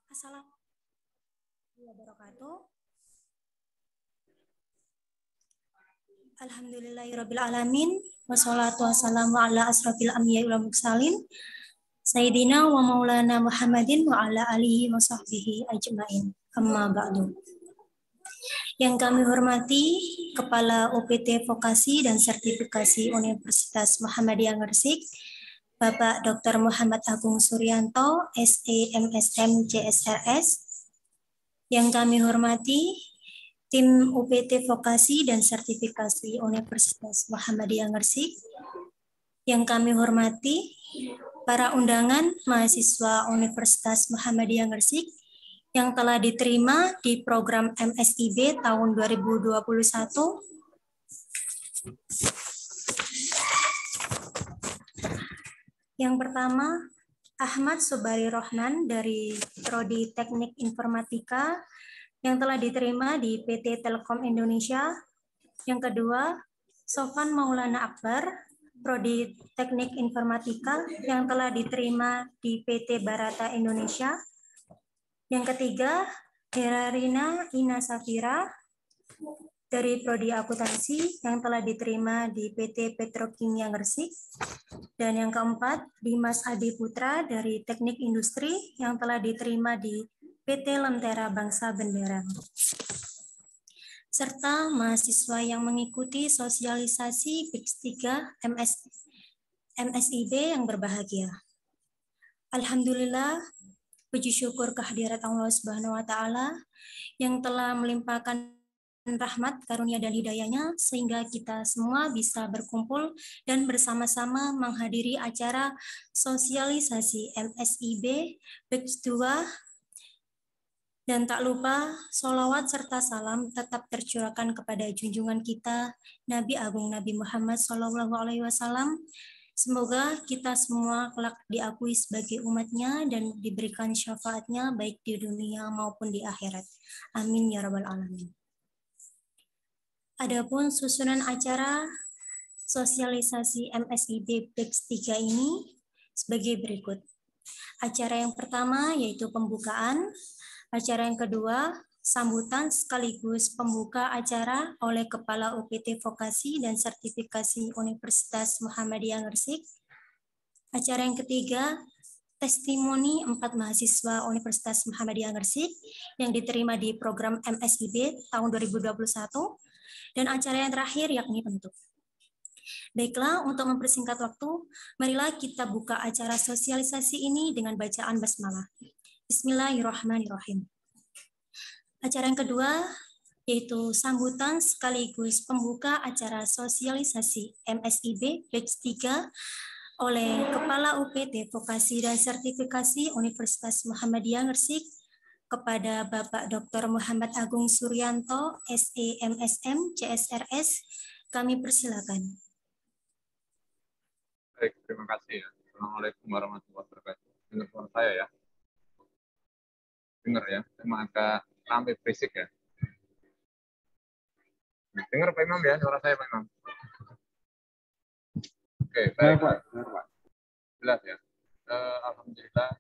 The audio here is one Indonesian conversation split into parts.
Assalamualaikum warahmatullahi wabarakatuh. Alhamdulillahirabbil alamin wassalatu wassalamu ala asrofil anbiya'i wal mursalin Sayyidina wa maulana Muhammadin wa ala alihi wa sahbihi ajmain. Amma ba'du. Yang kami hormati Kepala UPT Vokasi dan Sertifikasi Universitas Muhammadiyah Gresik, Bapak Dr. Muhammad Agung Suryanto, SE MSM JSRS. Yang kami hormati tim UPT Vokasi dan Sertifikasi Universitas Muhammadiyah Gresik. Yang kami hormati para undangan mahasiswa Universitas Muhammadiyah Gresik yang telah diterima di program MSIB tahun 2021. Yang pertama, Ahmad Sobari Rohnan dari Prodi Teknik Informatika yang telah diterima di PT Telkom Indonesia. Yang kedua, Sofan Maulana Akbar, Prodi Teknik Informatika yang telah diterima di PT Barata Indonesia. Yang ketiga, Herarina Ina Safira dari Prodi Akuntansi yang telah diterima di PT Petrokimia Gresik. Dan yang keempat, Dimas Adi Putra dari Teknik Industri yang telah diterima di PT Lentera Bangsa Bendera. Serta mahasiswa yang mengikuti sosialisasi BIX 3 MSIB yang berbahagia. Alhamdulillah, puji syukur kehadirat Allah Subhanahu wa taala yang telah melimpahkan rahmat, karunia dan hidayahnya sehingga kita semua bisa berkumpul dan bersama-sama menghadiri acara sosialisasi MSIB BIX 2. Dan tak lupa, sholawat serta salam tetap tercurahkan kepada junjungan kita, Nabi Agung Nabi Muhammad SAW. Semoga kita semua kelak diakui sebagai umatnya dan diberikan syafaatnya baik di dunia maupun di akhirat. Amin ya rabbal alamin. Adapun susunan acara sosialisasi MSIB BIX 3 ini sebagai berikut. Acara yang pertama yaitu pembukaan. Acara yang kedua, sambutan sekaligus pembuka acara oleh Kepala UPT Vokasi dan Sertifikasi Universitas Muhammadiyah Gresik. Acara yang ketiga, testimoni 4 mahasiswa Universitas Muhammadiyah Gresik yang diterima di program MSIB tahun 2021. Dan acara yang terakhir yakni penutup. Baiklah, untuk mempersingkat waktu, marilah kita buka acara sosialisasi ini dengan bacaan basmalah. Bismillahirrahmanirrahim. Acara yang kedua yaitu sambutan sekaligus pembuka acara sosialisasi MSIB BIX 3 oleh Kepala UPT Vokasi dan Sertifikasi Universitas Muhammadiyah Gresik kepada Bapak Dr. Muhammad Agung Suryanto, SE MSM CSRS. Kami persilakan. Baik, terima kasih ya. Assalamualaikum warahmatullahi wabarakatuh. Dengar suara saya ya? Dengar ya? Emang agak ramai berisik ya? Dengar Pak Imam ya? Suara saya Pak Imam? Oke, baik. Jelas ya? Alhamdulillah.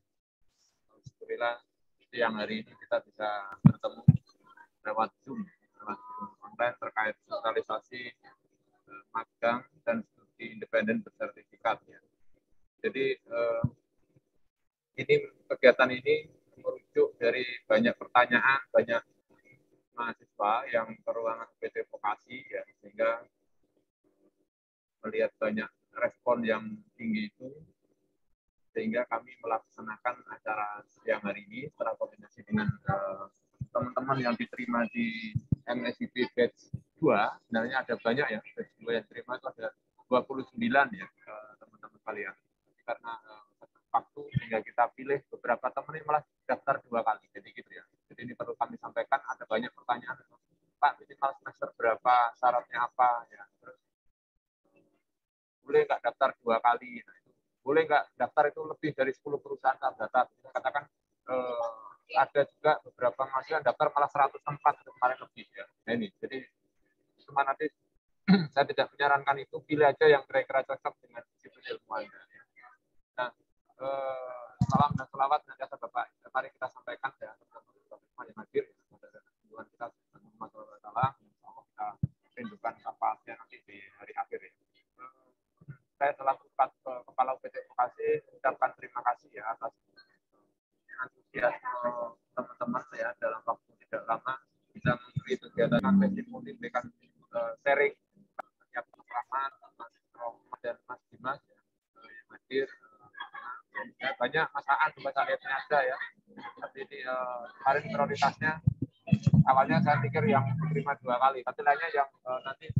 Alhamdulillah siang hari ini kita bisa bertemu lewat Zoom online terkait sosialisasi magang dan studi independen bersertifikat ya. Jadi kegiatan ini merujuk dari banyak pertanyaan, banyak mahasiswa yang ke ruangan UPT Vokasi ya, sehingga melihat banyak respon yang tinggi itu, sehingga kami melaksanakan acara siang hari ini setelah koordinasi dengan teman-teman yang diterima di MSIB batch 2. Sebenarnya ada banyak ya, batch 2 yang diterima itu ada 29 ya teman-teman kalian. Karena waktu sehingga kita pilih beberapa teman yang malah daftar 2 kali, jadi gitu ya. Jadi ini perlu kami sampaikan, ada banyak pertanyaan, Pak minimal semester berapa, syaratnya apa ya, terus boleh nggak daftar 2 kali, nah, itu boleh nggak daftar itu lebih dari 10 perusahaan terdata. Katakan ada juga beberapa mahasiswa yang daftar malah 100 tempat kemarin lebih ya. Nah ini, jadi cuma nanti saya tidak menyarankan itu, pilih aja yang kira-kira cocok dengan disiplin ilmu Anda. Nah, salam dan selawat nanti Bapak, mari kita sampaikan ya teman-teman ya dalam waktu tidak lama bisa mengikuti kegiatan testimoni, memberikan sharing yang pengalaman Mas Rohman dan Mas Dimas ya, yang hadir. Ya, banyak masakan coba saya lihatnya ada ya. Tapi ini kemarin prioritasnya awalnya saya pikir yang diterima 2 kali, tapi lainnya yang nanti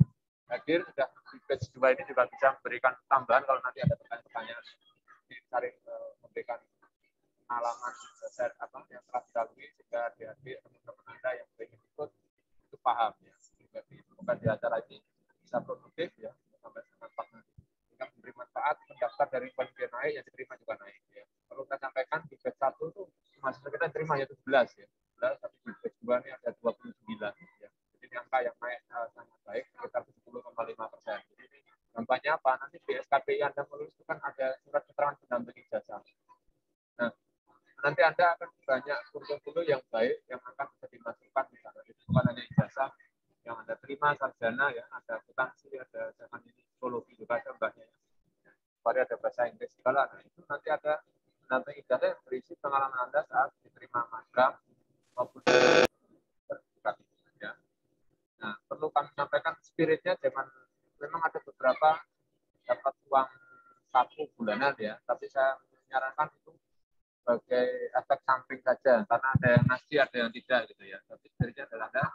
hadir sudah di batch 2 ini juga bisa memberikan tambahan kalau nanti ada pertanyaan-pertanyaan. Saling memberikan pengalaman apa yang telah dilalui sehingga adik-adik teman-teman Anda yang ingin ikut itu paham ya. Jadi semoga di acara ini bisa produktif ya sampai dengan nanti. Jika memberi manfaat, mendaftar dari panitia naik, yang diterima juga naik ya. Perlu saya sampaikan di batch 1 itu mahasiswa kita terima yaitu 11 ya. 11, tapi di batch 2 ini ada 29 ya. Jadi ini angka yang naik sangat baik sekitar 70,5%. Jadi ini dampaknya apa? Nanti di SKPI Anda menulis itu kan ada surat keterangan pendamping ijazah. Nah, nanti Anda akan banyak kurikulum yang baik yang akan bisa dimasukkan misalnya itu bukan hanya ijazah yang Anda terima sarjana ya, ada akuntansi, ada zaman ini psikologi juga ada mbaknya ya. Ada bahasa Inggris segala. Nah, itu nanti ada pendamping ijazah yang berisi pengalaman Anda saat diterima magang maupun sertifikat ya. Nah, perlu kami sampaikan spiritnya zaman memang ada beberapa dapat uang 1 bulanan ya, tapi saya menyarankan itu sebagai efek samping saja karena ada yang nasi ada yang tidak gitu ya. Tapi spiritnya adalah Anda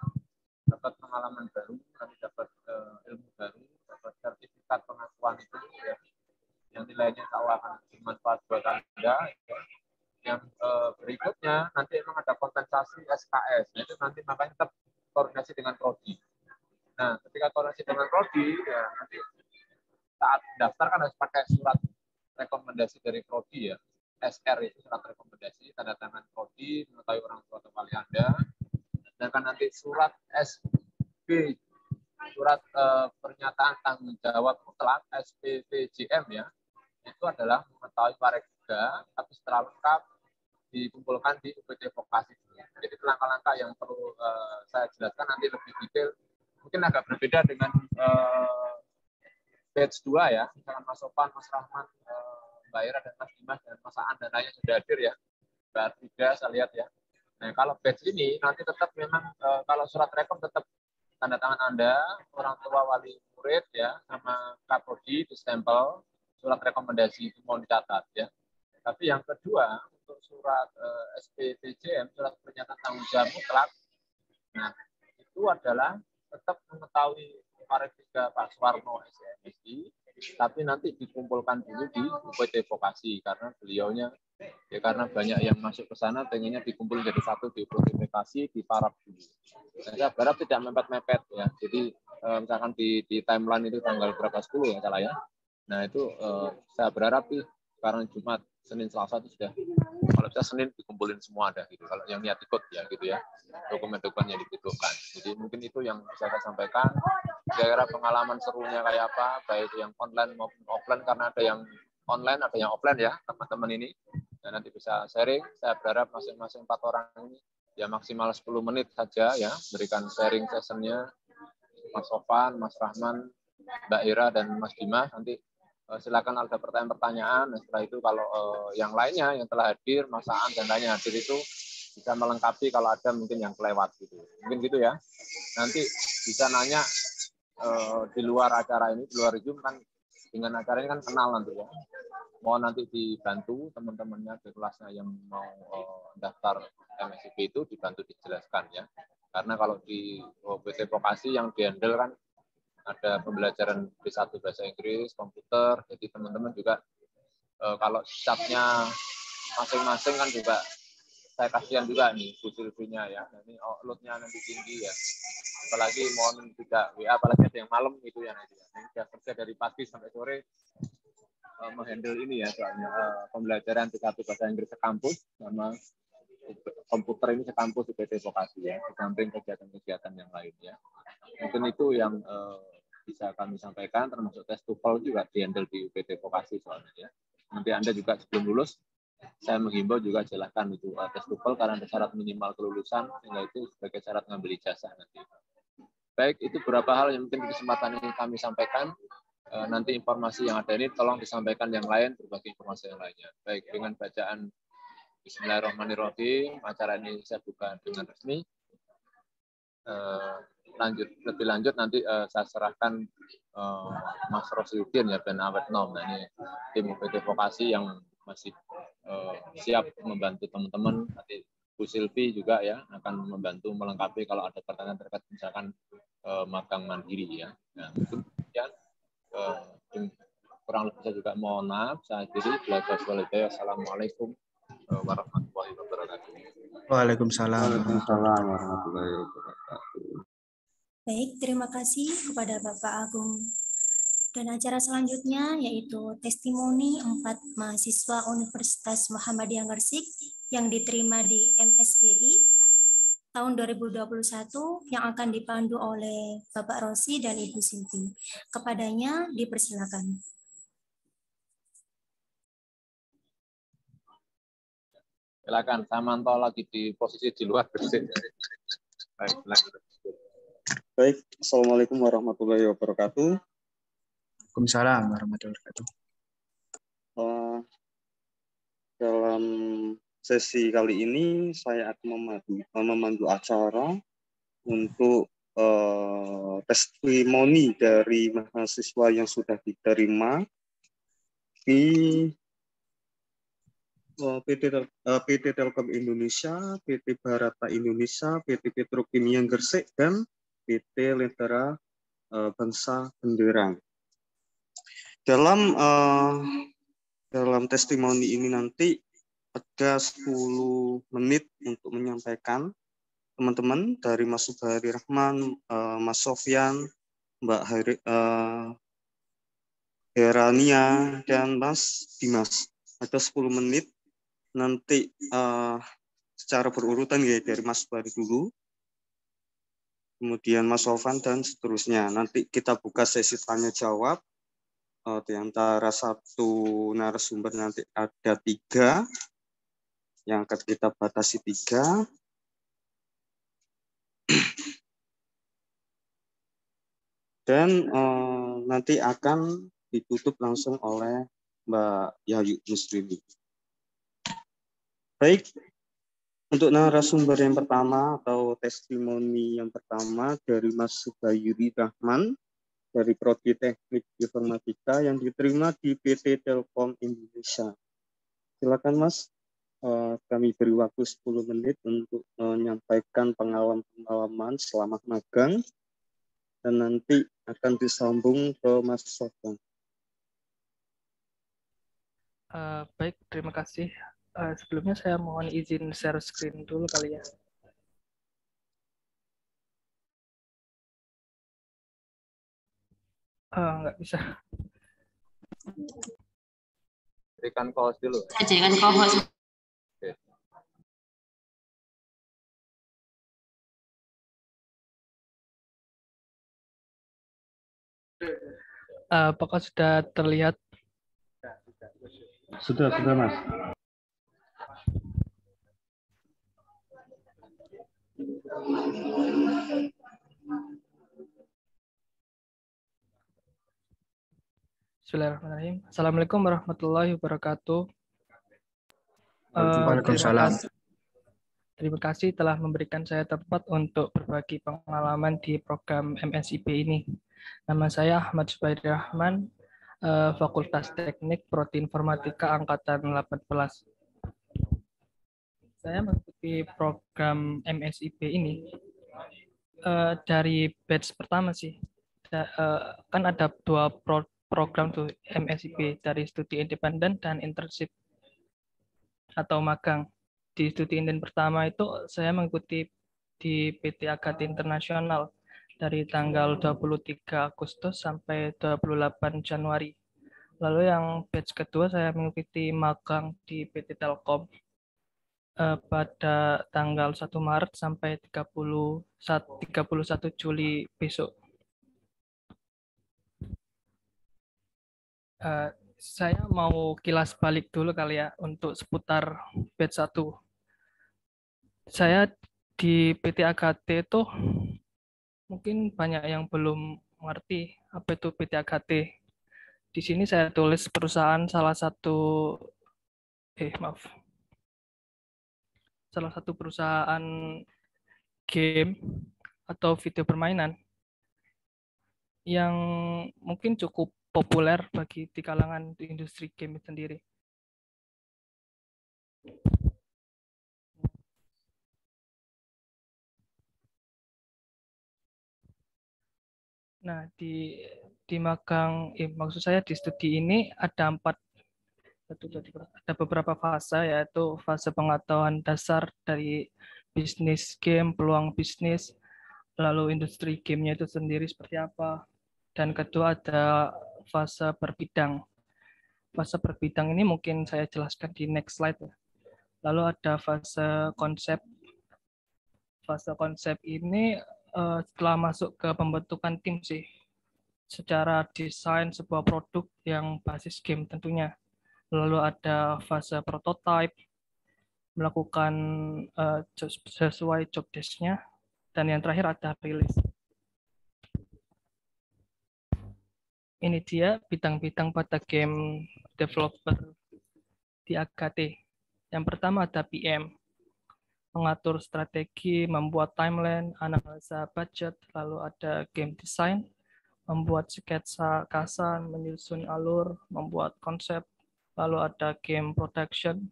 dapat pengalaman baru, nanti dapat ilmu baru, dapat sertifikat pengakuan itu ya, yang nilainya Allah akan bermanfaat buat Anda ya. Yang berikutnya nanti memang ada kompensasi SKS. Nah, itu nanti makanya tetap koordinasi dengan prodi. Nah, ketika koordinasi dengan prodi ya nanti saat daftar kan harus pakai surat rekomendasi dari prodi ya. SR itu surat rekomendasi, tanda tangan prodi, mengetahui orang tua atau wali Anda. Dan kan nanti surat SB, surat pernyataan tanggung jawab mutlak SPPJM ya, itu adalah mengetahui warga, tapi setelah lengkap dikumpulkan di UPT Vokasi. Jadi langkah-langkah yang perlu saya jelaskan nanti lebih detail, mungkin agak berbeda dengan batch 2 ya, misalkan Mas Sofan, Mas Rahman, Mbak Ira dan Mas Dimas dan Mas Aan dan lainnya sudah hadir ya. Mbak Artiga saya lihat ya. Nah, kalau batch ini nanti tetap memang kalau surat rekom tetap tanda tangan Anda, orang tua wali murid ya, sama Kaprodi di stempel, surat rekomendasi itu mau dicatat ya. Tapi yang kedua untuk surat SPPJM, surat pernyataan tanggung jawab mutlak, nah itu adalah tetap mengetahui Marifika Pak Suwarno SMSI, tapi nanti dikumpulkan dulu di UPT Vokasi karena beliaunya ya karena banyak yang masuk ke sana pengennya dikumpul jadi satu di UPT Vokasi di Parap dulu. Nah, saya berharap tidak mepet-mepet ya. Jadi misalkan di timeline itu tanggal berapa 10 ya salah ya. Nah itu saya berharap karena Jumat, Senin, Selasa itu sudah kalau bisa Senin dikumpulin semua ada gitu. Kalau yang niat ikut ya gitu ya, dokumen-dokumennya dibutuhkan. Jadi mungkin itu yang bisa saya sampaikan. Kira-kira pengalaman serunya kayak apa, baik yang online maupun offline karena ada yang online, ada yang offline ya teman-teman ini. Dan nanti bisa sharing. Saya berharap masing-masing 4 orang ini ya maksimal 10 menit saja ya berikan sharing sessionnya. Mas Sofan, Mas Rahman, Mbak Ira dan Mas Dimas nanti silakan ada pertanyaan-pertanyaan. Setelah itu kalau yang lainnya yang telah hadir, Mas Aan dan lainnya hadir itu bisa melengkapi kalau ada mungkin yang kelewat gitu. Mungkin gitu ya. Nanti bisa nanya di luar acara ini, di luar Zoom kan dengan acara ini kan kenal nanti ya. Mohon nanti dibantu teman-temannya di kelasnya yang mau daftar MSIP itu dibantu dijelaskan ya. Karena kalau di UPT Vokasi yang dihandle kan ada pembelajaran B1 bahasa Inggris, komputer, jadi teman-teman juga kalau chatnya masing-masing kan juga saya kasihan juga nih busil-busilnya ya, ini load-nya nanti tinggi ya, apalagi mohon tidak WA, apalagi ada yang malam gitu ya nanti ya, ini sudah kerja dari pagi sampai sore menghandle ini ya, soalnya pembelajaran B1 bahasa Inggris sekampus sama komputer ini sekampus di PT Vokasi ya, di samping kegiatan-kegiatan yang lain ya. Mungkin itu yang bisa kami sampaikan, termasuk tes TOEFL juga dihandle di UPT Vokasi soalnya ya. Nanti Anda juga sebelum lulus, saya menghimbau juga silahkan itu tes TOEFL karena ada syarat minimal kelulusan, sehingga itu sebagai syarat ngambil ijazah nanti. Baik, itu beberapa hal yang mungkin di kesempatan ini kami sampaikan. Nanti informasi yang ada ini tolong disampaikan yang lain, berbagi informasi yang lainnya. Baik, dengan bacaan Bismillahirrahmanirrahim. Acara ini saya buka dengan resmi. Lebih lanjut nanti saya serahkan Mas Rosiudin ya Ben Awetnom. Nah, ini tim PT Vokasi yang masih siap membantu teman-teman. Nanti Bu Silvi juga ya akan membantu melengkapi kalau ada pertanyaan terkait misalkan magang mandiri ya. Nah, kemudian kurang lebih saya juga mohon maaf. Saya akhiri. Assalamualaikum warahmatullahi wabarakatuh. Waalaikumsalam. Waalaikumsalam warahmatullahi wabarakatuh. Baik, terima kasih kepada Bapak Agung. Dan acara selanjutnya yaitu testimoni 4 mahasiswa Universitas Muhammadiyah Gresik yang diterima di MSBI tahun 2021 yang akan dipandu oleh Bapak Rosi dan Ibu Silvi. Kepadanya dipersilakan. Silakan, saya mantau lagi di posisi di luar Gresik. Baik, Assalamualaikum warahmatullahi wabarakatuh. Waalaikumsalam warahmatullahi wabarakatuh. Dalam sesi kali ini saya akan memandu acara untuk testimoni dari mahasiswa yang sudah diterima di PT Telkom Indonesia, PT Barata Indonesia, PT Petrokimia Gresik, dan PT Lentera Bangsa Benderang. Dalam testimoni ini nanti ada 10 menit untuk menyampaikan teman-teman dari Mas Subhari Rahman, Mas Sofyan, Mbak Herania, dan Mas Dimas. Ada 10 menit nanti secara berurutan ya, dari Mas Subhari dulu, kemudian Mas Sofyan, dan seterusnya. Nanti kita buka sesi tanya jawab. Di antara satu narasumber nanti ada 3 yang akan kita batasi 3. Dan nanti akan ditutup langsung oleh Mbak Yayu Musrini. Baik, untuk narasumber yang pertama atau testimoni yang pertama dari Mas Subhari Rahman dari Prodi Teknik Informatika yang diterima di PT Telkom Indonesia. Silakan Mas, kami beri waktu 10 menit untuk menyampaikan pengalaman selama magang dan nanti akan disambung ke Mas Sofyan. Baik, terima kasih. Sebelumnya saya mohon izin share screen dulu kali ya. Nggak bisa. Berikan co-host dulu. Jadikan co-host. Oke. Apakah sudah terlihat? Sudah Mas. Bismillahirrahmanirrahim. Assalamualaikum warahmatullahi wabarakatuh. Waalaikumsalam. Terima kasih telah memberikan saya tempat untuk berbagi pengalaman di program MSIP ini. Nama saya Ahmad Subhari Rahman, Fakultas Teknik Prodi Informatika Angkatan 18. Saya mengikuti program MSIP ini dari batch pertama sih. Kan ada 2 program tuh MSIP, dari studi independen dan internship atau magang. Di studi independen pertama itu saya mengikuti di PT Agate Internasional dari tanggal 23 Agustus sampai 28 Januari. Lalu yang batch kedua saya mengikuti magang di PT Telkom pada tanggal 1 Maret sampai 31 Juli besok. Saya mau kilas balik dulu kali ya untuk seputar batch 1. Saya di PT Agate itu mungkin banyak yang belum mengerti apa itu PT Agate. Di sini saya tulis perusahaan salah satu salah satu perusahaan game atau video permainan yang mungkin cukup populer bagi di kalangan industri game sendiri. Nah, di magang, maksud saya di studi ini ada ada beberapa fase, yaitu fase pengetahuan dasar dari bisnis game, peluang bisnis, lalu industri gamenya itu sendiri seperti apa, dan kedua ada fase berbidang. Fase berbidang ini mungkin saya jelaskan di next slide. Lalu ada fase konsep. Fase konsep ini setelah masuk ke pembentukan tim sih, secara desain sebuah produk yang basis game tentunya. Lalu ada fase prototype, melakukan sesuai job desk-nya, dan yang terakhir ada rilis. Ini dia bidang-bidang pada game developer di AGAT. Yang pertama ada PM, mengatur strategi, membuat timeline, analisa budget, lalu ada game design, membuat sketsa kasar, menyusun alur, membuat konsep, lalu ada game production,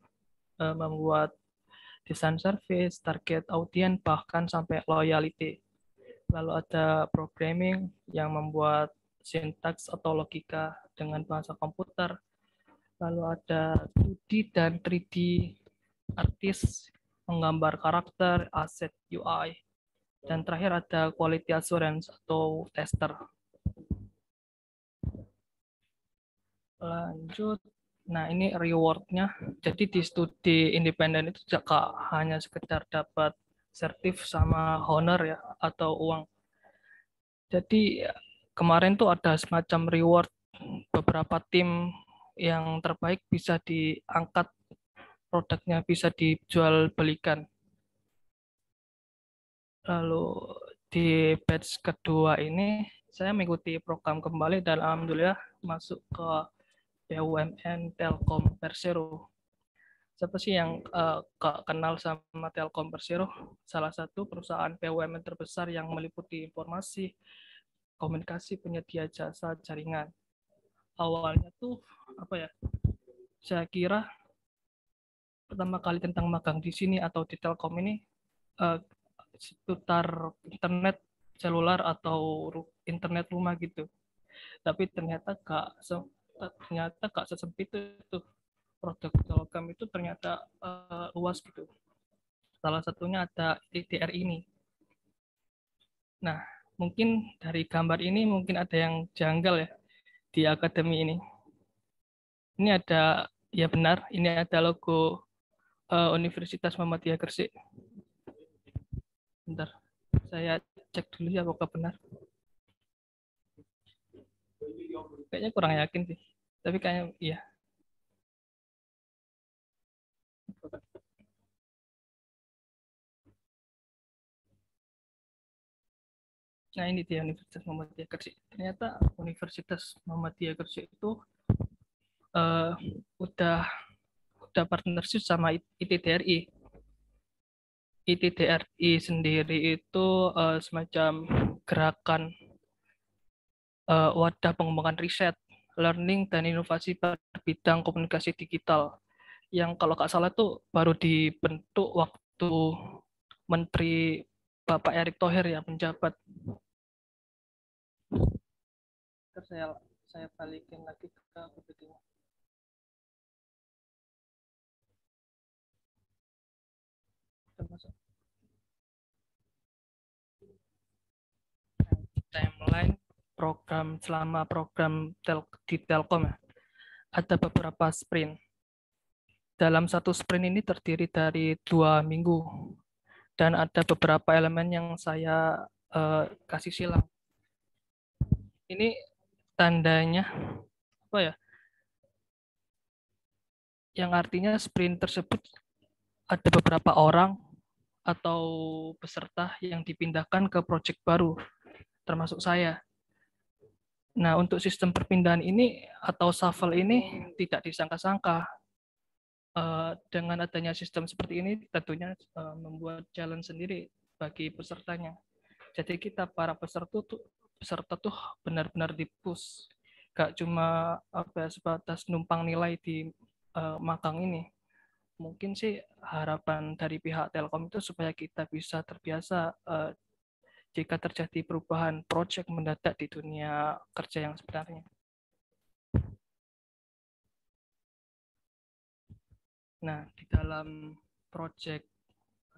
membuat desain service, target audiens, bahkan sampai loyalty. Lalu ada programming yang membuat sintaks atau logika dengan bahasa komputer. Lalu ada 2D dan 3D artis, menggambar karakter, aset UI. Dan terakhir ada quality assurance atau tester. Lanjut. Nah, ini reward-nya. Jadi di studi independen itu tidak hanya sekedar dapat sertif sama honor ya, atau uang. Jadi kemarin tuh ada semacam reward, beberapa tim yang terbaik bisa diangkat, produknya bisa dijual belikan. Lalu di batch kedua ini saya mengikuti program kembali dan alhamdulillah masuk ke BUMN Telkom Persero. Siapa sih yang kenal sama Telkom Persero? Salah satu perusahaan BUMN terbesar yang meliputi informasi, komunikasi, penyedia jasa jaringan. Awalnya tuh apa ya? Saya kira pertama kali tentang magang di sini atau di Telkom ini seputar internet seluler atau internet rumah gitu. Tapi ternyata gak sesempit itu. Produk Telkom itu ternyata luas gitu. Salah satunya ada ITR ini. Nah, mungkin dari gambar ini mungkin ada yang janggal ya di akademi ini. Ini ada, ya benar, ini ada logo Universitas Muhammadiyah Gresik. Bentar, saya cek dulu ya apakah benar. Kayaknya kurang yakin sih, tapi kayaknya iya. Nah, ini dia Universitas Muhammadiyah Gresik. Ternyata Universitas Muhammadiyah Gresik itu udah partnership sama ITDRI. ITDRI sendiri itu semacam gerakan wadah pengembangan riset, learning, dan inovasi pada bidang komunikasi digital. Yang kalau nggak salah tuh baru dibentuk waktu Menteri Bapak Erick Thohir ya menjabat. Terus saya balikin lagi ke PPT-nya. Timeline program selama program di Telkom ya. Ada beberapa sprint. Dalam satu sprint ini terdiri dari 2 minggu dan ada beberapa elemen yang saya kasih silang. Ini tandanya apa ya? Yang artinya sprint tersebut ada beberapa orang atau peserta yang dipindahkan ke proyek baru, termasuk saya. Nah, untuk sistem perpindahan ini atau shuffle ini tidak disangka-sangka. dengan adanya sistem seperti ini tentunya membuat jalan sendiri bagi pesertanya. Jadi kita para peserta tuh benar-benar di-push, gak cuma sebatas numpang nilai di magang ini. Mungkin sih harapan dari pihak Telkom itu supaya kita bisa terbiasa jika terjadi perubahan proyek mendadak di dunia kerja yang sebenarnya. Nah, di dalam proyek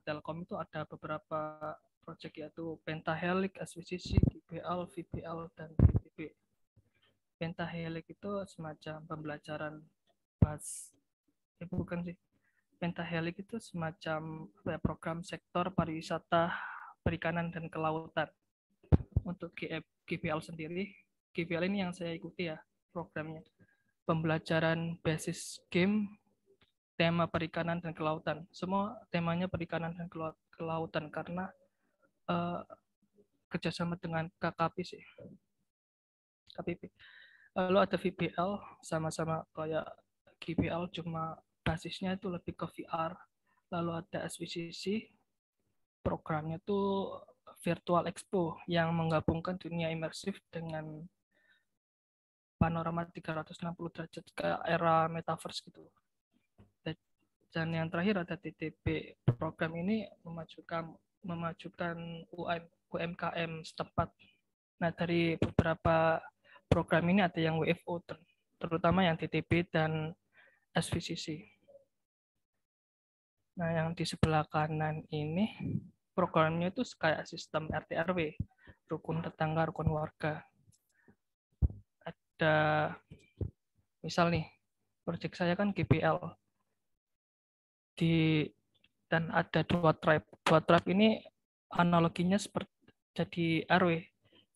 Telkom itu ada beberapa proyek, yaitu Pentahelix, SWCC, GBL, VBL, dan VBB. Pentahelix itu semacam pembelajaran bukan sih. Pentahelix itu semacam program sektor pariwisata, perikanan, dan kelautan. Untuk GBL sendiri, GBL ini yang saya ikuti ya programnya. Pembelajaran basis game, tema perikanan dan kelautan. Semua temanya perikanan dan kelautan karena kerjasama dengan KKP sih. KPP. Lalu ada VBL, sama-sama kayak GBL, cuma basisnya itu lebih ke VR. Lalu ada SWCC, programnya tuh Virtual Expo yang menggabungkan dunia imersif dengan panorama 360 derajat ke era metaverse gitu. Dan yang terakhir ada TTP. Program ini memajukan UMKM setempat. Nah, dari beberapa program ini ada yang WFO, terutama yang TTP dan SVCC. Nah, yang di sebelah kanan ini programnya itu kayak sistem RT/RW, rukun tetangga, rukun warga. Ada misal nih, proyek saya kan GBL. Dan ada dua tribe. Dua tribe ini analoginya seperti jadi RW.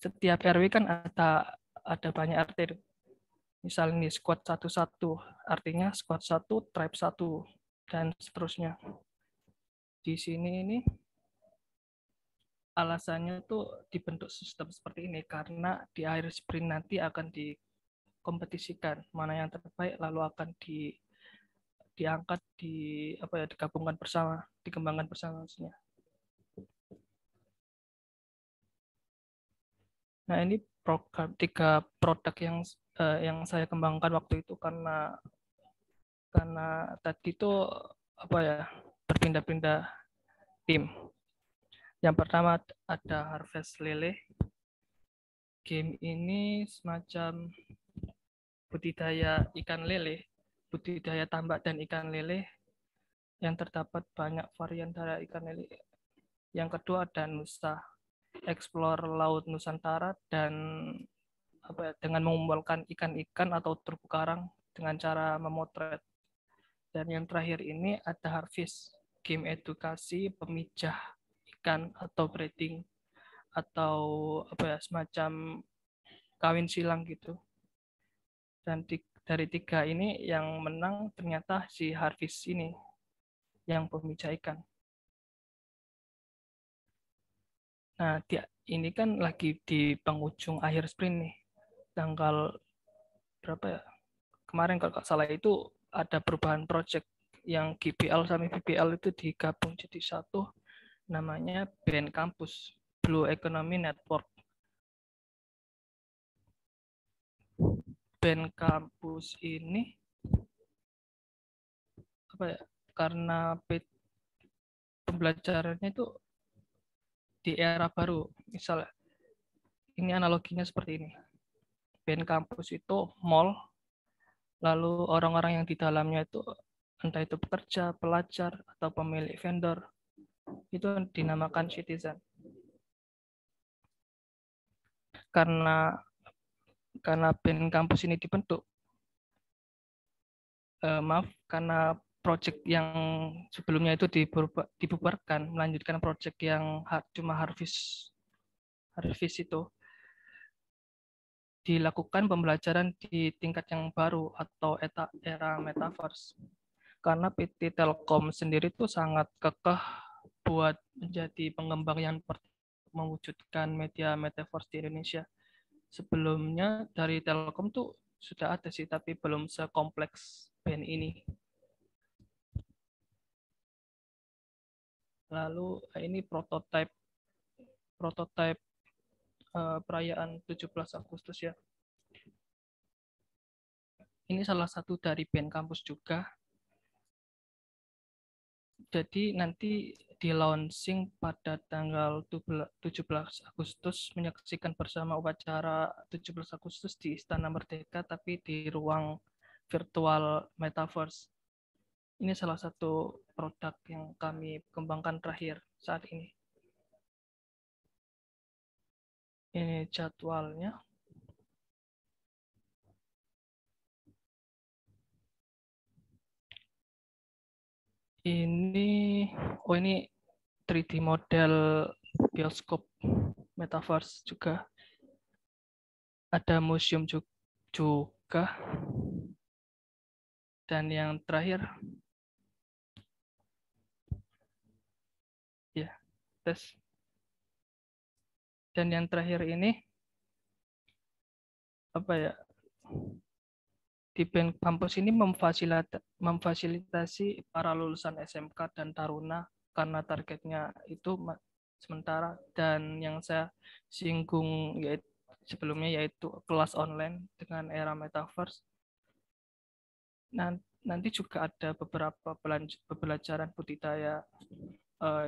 Setiap RW kan ada banyak RT. Misal ini squad 1-1, artinya squad 1, tribe 1, dan seterusnya. Di sini ini alasannya tuh dibentuk sistem seperti ini karena di akhir sprint nanti akan dikompetisikan mana yang terbaik, lalu akan diangkat digabungkan bersama, dikembangkan bersama maksudnya. Nah, ini program 3 produk yang saya kembangkan waktu itu karena tadi itu berpindah-pindah tim. Yang pertama ada Harvest Lele. Game ini semacam budidaya ikan lele, budidaya tambak dan ikan lele yang terdapat banyak varian dari ikan lele. Yang kedua ada Nusa, explore laut Nusantara dan dengan mengumpulkan ikan-ikan atau terumbu karang dengan cara memotret. Dan yang terakhir ini ada Harvest, game edukasi pemijah ikan atau breeding atau semacam kawin silang gitu. Dan dari 3 ini yang menang ternyata si Harvest ini yang pemijah ikan. Nah, ini kan lagi di penghujung akhir sprint nih. Tanggal berapa ya? Kemarin kalau nggak salah itu ada perubahan project yang GBL sama VBL itu digabung jadi satu, namanya BN Campus, Blue Economy Network. BN Campus ini karena pembelajarannya itu di era baru. Misalnya, ini analoginya seperti ini. BN Campus itu mall, lalu orang-orang yang di dalamnya itu entah itu pekerja, pelajar, atau pemilik vendor, itu dinamakan citizen. Karena BN Campus ini dibentuk, karena project yang sebelumnya itu dibubarkan, melanjutkan project yang cuma Harvest itu, dilakukan pembelajaran di tingkat yang baru atau era metaverse. Karena PT Telkom sendiri itu sangat kekeh buat menjadi pengembang yang mewujudkan media metaverse di Indonesia. Sebelumnya dari Telkom tuh sudah ada sih, tapi belum sekompleks BN ini. Lalu ini prototipe perayaan 17 Agustus ya. Ini salah satu dari band kampus juga. Jadi nanti di launching pada tanggal 17 Agustus, menyaksikan bersama upacara 17 Agustus di Istana Merdeka, tapi di ruang virtual Metaverse. Ini salah satu produk yang kami kembangkan terakhir saat ini. Ini jadwalnya. Ini 3D model bioskop Metaverse juga. Ada museum juga. Dan yang terakhir, ya, tes. Dan yang terakhir ini, apa ya? Di band kampus ini memfasilitasi para lulusan SMK dan Taruna karena targetnya itu sementara, dan yang saya singgung sebelumnya yaitu kelas online dengan era Metaverse. Nanti juga ada beberapa pembelajaran budidaya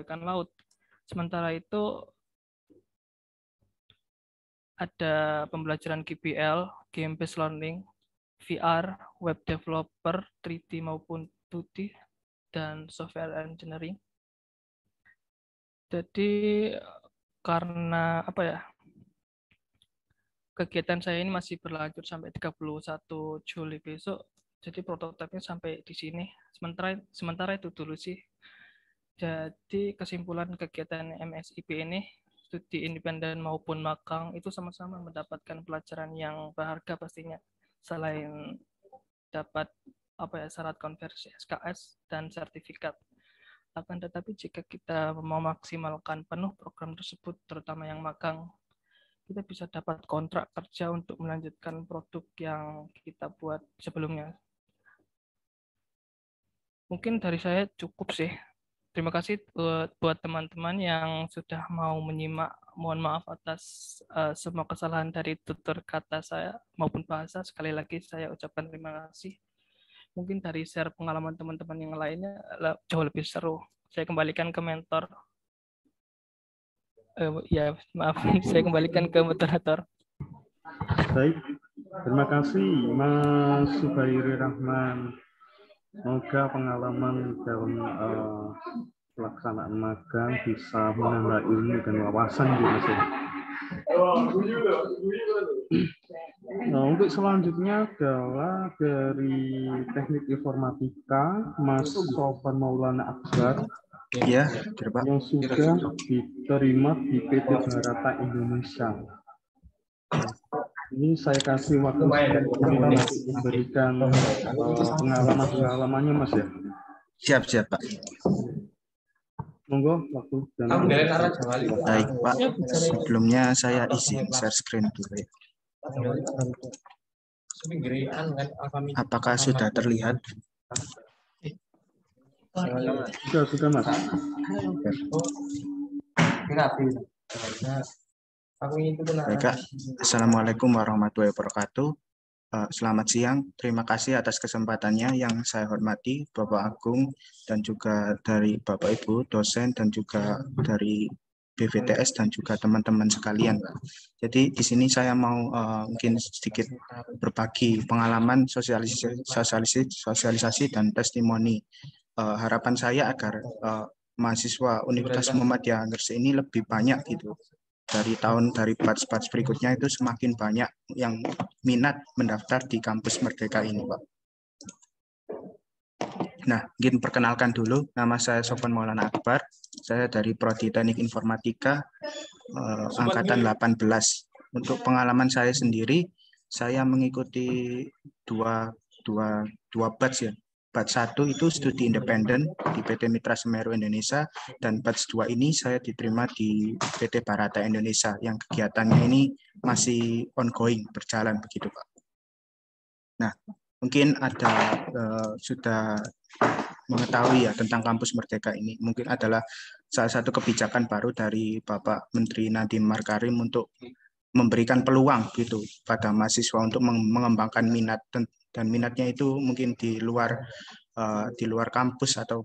ikan laut. Sementara itu ada pembelajaran GPL, Game Based Learning, VR, Web Developer, 3D maupun 2D, dan Software Engineering. Jadi karena kegiatan saya ini masih berlanjut sampai 31 Juli besok, jadi prototipenya sampai di sini. Sementara itu dulu sih. Jadi kesimpulan kegiatan MSIP ini, studi independen maupun magang, itu sama-sama mendapatkan pelajaran yang berharga pastinya. Selain dapat syarat konversi SKS dan sertifikat. Akan tetapi jika kita memaksimalkan penuh program tersebut, terutama yang magang, kita bisa dapat kontrak kerja untuk melanjutkan produk yang kita buat sebelumnya. Mungkin dari saya cukup sih. Terima kasih buat teman-teman yang sudah mau menyimak. Mohon maaf atas semua kesalahan dari tutur kata saya maupun bahasa. Sekali lagi saya ucapkan terima kasih. Mungkin dari share pengalaman teman-teman yang lainnya jauh lebih seru. Saya kembalikan ke mentor. Ya, maaf. Saya kembalikan ke moderator. Baik, terima kasih Mas Subairi Rahman. Semoga pengalaman dalam pelaksanaan magang bisa menambah ilmu dan wawasan di Mas. Nah, untuk selanjutnya adalah dari Teknik Informatika, Mas Sofwan Maulana Akbar. Iya, yang sudah diterima di PT Barata Indonesia. Ini saya kasih waktu untuk memberikan pengalamannya, Mas ya. Siap, Pak. Monggo waktu dan baik, Pak. Sebelumnya saya izin share screen dulu ya. Apakah sudah terlihat? Sudah, Mas. Baik, Kak. Assalamualaikum warahmatullahi wabarakatuh. Selamat siang. Terima kasih atas kesempatannya yang saya hormati Bapak Agung dan juga dari Bapak Ibu dosen dan juga dari BVTS dan juga teman-teman sekalian. Jadi di sini saya mau mungkin sedikit berbagi pengalaman sosialisasi dan testimoni. Harapan saya agar mahasiswa Universitas Muhammadiyah Gresik ini lebih banyak gitu. Dari batch berikutnya itu semakin banyak yang minat mendaftar di kampus Merdeka ini, Pak. Nah, mungkin perkenalkan dulu, nama saya Sofwan Maulana Akbar. Saya dari Prodi Teknik Informatika angkatan 18. Untuk pengalaman saya sendiri, saya mengikuti dua batch ya. Batch 1 itu studi independen di PT Mitra Semeru Indonesia, dan batch 2 ini saya diterima di PT Barata Indonesia yang kegiatannya ini masih ongoing, berjalan begitu, Pak. Nah, mungkin ada sudah mengetahui ya tentang Kampus Merdeka ini. Mungkin adalah salah satu kebijakan baru dari Bapak Menteri Nadiem Makarim untuk memberikan peluang gitu pada mahasiswa untuk mengembangkan minat, dan minatnya itu mungkin di luar kampus atau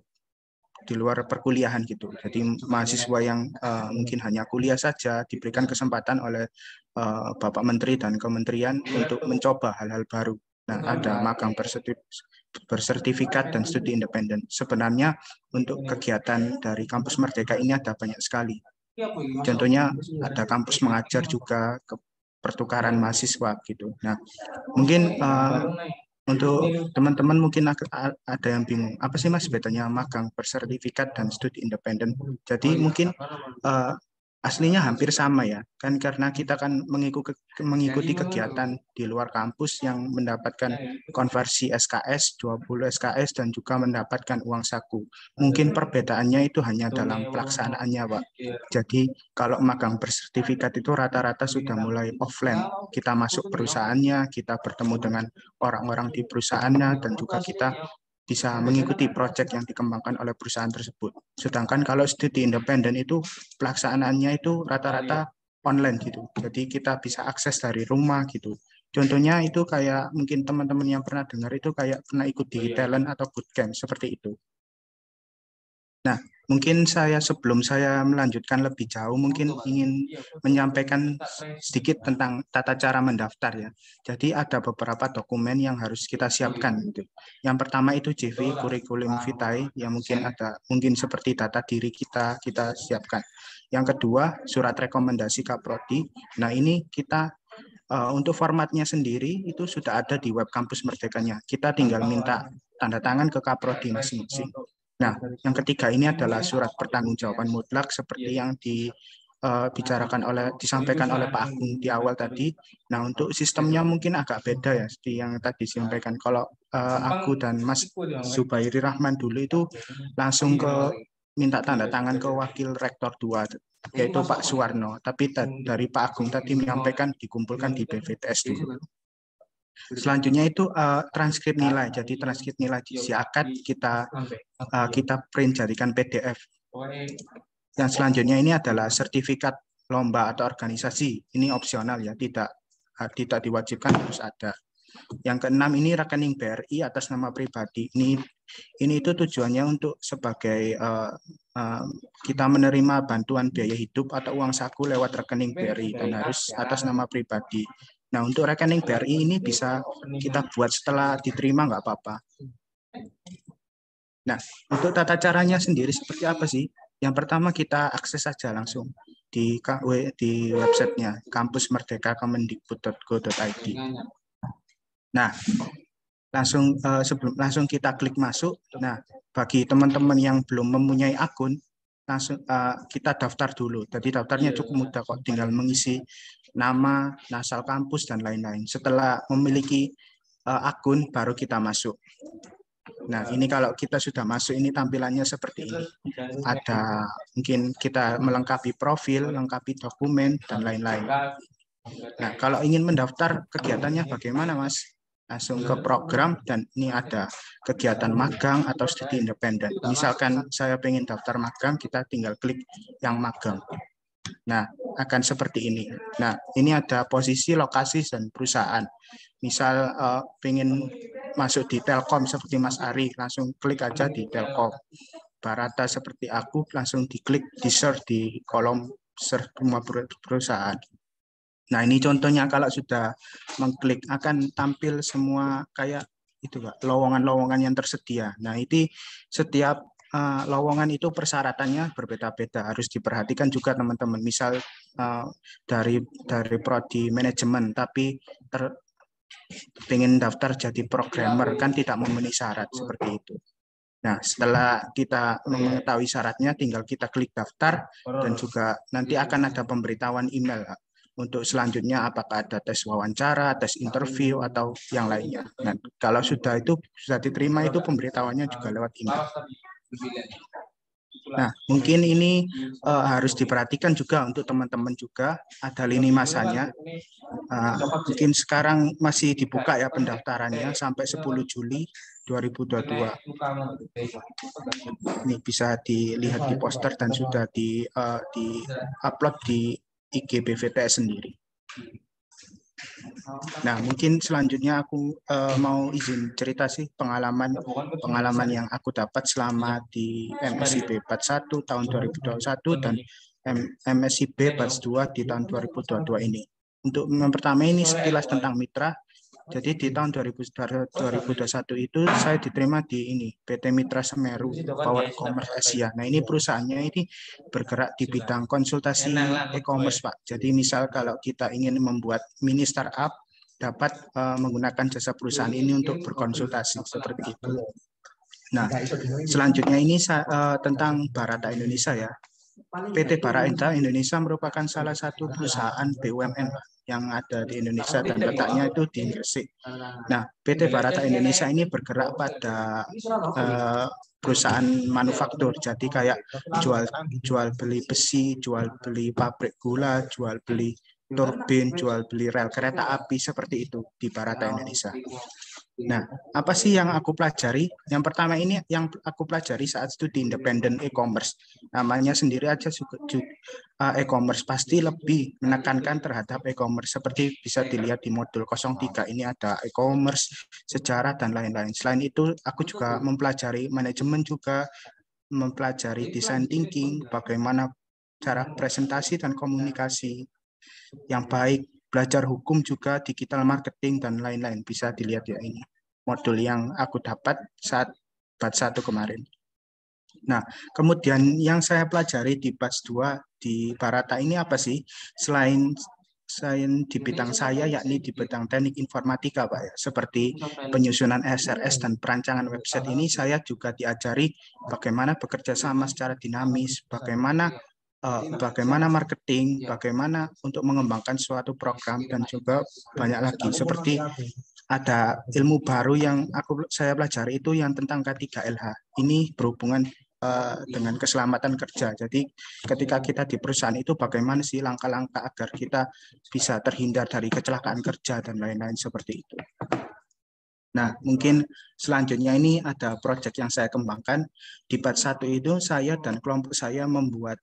di luar perkuliahan gitu. Jadi mahasiswa yang mungkin hanya kuliah saja diberikan kesempatan oleh Bapak Menteri dan Kementerian untuk mencoba hal-hal baru. Nah, ada magang bersertifikat dan studi independen. Sebenarnya untuk kegiatan dari Kampus Merdeka ini ada banyak sekali. Contohnya ada kampus mengajar juga, ke pertukaran mahasiswa gitu. Nah, mungkin untuk teman-teman mungkin ada yang bingung, apa sih Mas bedanya magang bersertifikat dan studi independen? Jadi mungkin aslinya hampir sama ya, kan karena kita kan mengikuti kegiatan di luar kampus yang mendapatkan konversi SKS, 20 SKS, dan juga mendapatkan uang saku. Mungkin perbedaannya itu hanya dalam pelaksanaannya, Pak. Jadi kalau magang bersertifikat itu rata-rata sudah mulai offline. Kita masuk perusahaannya, kita bertemu dengan orang-orang di perusahaannya, dan juga kita bisa mengikuti proyek yang dikembangkan oleh perusahaan tersebut. Sedangkan kalau studi independen itu pelaksanaannya itu rata-rata online gitu. Jadi kita bisa akses dari rumah gitu. Contohnya itu kayak mungkin teman-teman yang pernah dengar itu kayak pernah ikut di talent atau bootcamp seperti itu. Nah, mungkin sebelum saya melanjutkan lebih jauh, mungkin ingin menyampaikan sedikit tentang tata cara mendaftar ya. Jadi ada beberapa dokumen yang harus kita siapkan. Gitu. Yang pertama itu CV, Curriculum Vitae, yang mungkin seperti data diri kita siapkan. Yang kedua, surat rekomendasi Kaprodi. Nah, ini kita untuk formatnya sendiri itu sudah ada di web Kampus Merdekanya. Kita tinggal minta tanda tangan ke Kaprodi masing-masing. Nah, yang ketiga ini adalah surat pertanggungjawaban mutlak seperti yang disampaikan oleh Pak Agung di awal tadi. Nah, untuk sistemnya mungkin agak beda ya, seperti yang tadi disampaikan. Kalau aku dan Mas Zubairi Rahman dulu itu langsung minta tanda tangan ke Wakil Rektor 2, yaitu Pak Suwarno. Tapi dari Pak Agung tadi menyampaikan dikumpulkan di BVTS dulu. Selanjutnya itu transkrip nilai. Jadi transkrip nilai disiapkan, kita print jadikan PDF. Yang selanjutnya ini adalah sertifikat lomba atau organisasi. Ini opsional ya, tidak diwajibkan harus ada. Yang keenam ini rekening BRI atas nama pribadi. Ini itu tujuannya untuk sebagai kita menerima bantuan biaya hidup atau uang saku lewat rekening BRI dan harus atas nama pribadi. Nah, untuk rekening BRI ini bisa kita buat setelah diterima nggak apa-apa. Nah, untuk tata caranya sendiri seperti apa sih? Yang pertama kita akses saja langsung di websitenya kampusmerdeka.kemendikbud.go.id. Nah, langsung kita klik masuk. Nah, bagi teman-teman yang belum mempunyai akun, langsung kita daftar dulu. Jadi daftarnya cukup mudah kok, tinggal mengisi nama, asal kampus, dan lain-lain. Setelah memiliki akun, baru kita masuk. Nah, ini kalau kita sudah masuk, ini tampilannya seperti ini. Ada mungkin kita melengkapi profil, lengkapi dokumen, dan lain-lain. Nah, kalau ingin mendaftar kegiatannya bagaimana, Mas? Langsung ke program, dan ini ada kegiatan magang atau studi independen. Misalkan saya pengen daftar magang, kita tinggal klik yang magang. Nah, akan seperti ini. Nah, ini ada posisi, lokasi, dan perusahaan. Misal pengen masuk di Telkom seperti Mas Ari, langsung klik aja di Telkom. Barata seperti aku, langsung diklik di search di kolom search semua perusahaan. Nah, ini contohnya kalau sudah mengklik akan tampil semua kayak itu Pak, lowongan-lowongan yang tersedia. Nah, ini setiap lowongan itu persyaratannya berbeda-beda, harus diperhatikan juga teman-teman. Misal dari prodi manajemen tapi pengen daftar jadi programmer kan tidak memenuhi syarat seperti itu. Nah, setelah kita mengetahui syaratnya, tinggal kita klik daftar, dan juga nanti akan ada pemberitahuan email untuk selanjutnya apakah ada tes wawancara, tes interview, atau yang lainnya. Nah, kalau sudah diterima itu pemberitahuannya juga lewat email. Nah, mungkin ini harus diperhatikan juga untuk teman-teman juga, ada lini masanya. Mungkin sekarang masih dibuka ya pendaftarannya sampai 10 Juli 2022. Ini bisa dilihat di poster dan sudah di-upload di IG BVTS sendiri. Nah, mungkin selanjutnya aku mau izin cerita sih pengalaman yang aku dapat selama di MSIB Batch 1 tahun 2021 dan MSIB Batch 2 di tahun 2022 ini. Untuk yang pertama ini sekilas tentang mitra. Jadi di tahun 2021 itu saya diterima di ini PT Mitra Semeru Power Commerce Asia. Nah, ini perusahaannya ini bergerak di bidang konsultasi e-commerce, Pak. Jadi misal kalau kita ingin membuat mini startup, dapat menggunakan jasa perusahaan ini untuk berkonsultasi seperti itu. Nah, selanjutnya ini tentang Barata Indonesia ya. PT Barata Indonesia merupakan salah satu perusahaan BUMN yang ada di Indonesia dan letaknya itu di Gresik. Nah, PT Barata Indonesia ini bergerak pada perusahaan manufaktur, jadi kayak jual beli besi, jual beli pabrik gula, jual beli turbin, jual beli rel kereta api, seperti itu di Barata Indonesia. Nah, apa sih yang aku pelajari? Yang pertama ini yang aku pelajari saat studi independen e-commerce. Namanya sendiri aja e-commerce, pasti lebih menekankan terhadap e-commerce. Seperti bisa dilihat di modul 03 ini ada e-commerce, sejarah, dan lain-lain. Selain itu, aku juga mempelajari manajemen juga, mempelajari design thinking, bagaimana cara presentasi dan komunikasi yang baik, belajar hukum juga, digital marketing, dan lain-lain. Bisa dilihat ya, ini modul yang aku dapat saat batch 1 kemarin. Nah, kemudian yang saya pelajari di batch 2 di Barata ini apa sih? Selain di bidang saya, yakni di bidang teknik informatika, Pak, ya, seperti penyusunan SRS dan perancangan website ini, saya juga diajari bagaimana bekerja sama secara dinamis, bagaimana marketing, bagaimana untuk mengembangkan suatu program, dan juga banyak lagi. Seperti ada ilmu baru yang saya pelajari itu yang tentang K3LH. Ini berhubungan dengan keselamatan kerja. Jadi ketika kita di perusahaan itu bagaimana sih langkah-langkah agar kita bisa terhindar dari kecelakaan kerja dan lain-lain seperti itu. Nah, mungkin selanjutnya ini ada proyek yang saya kembangkan. Di batch 1 itu saya dan kelompok saya membuat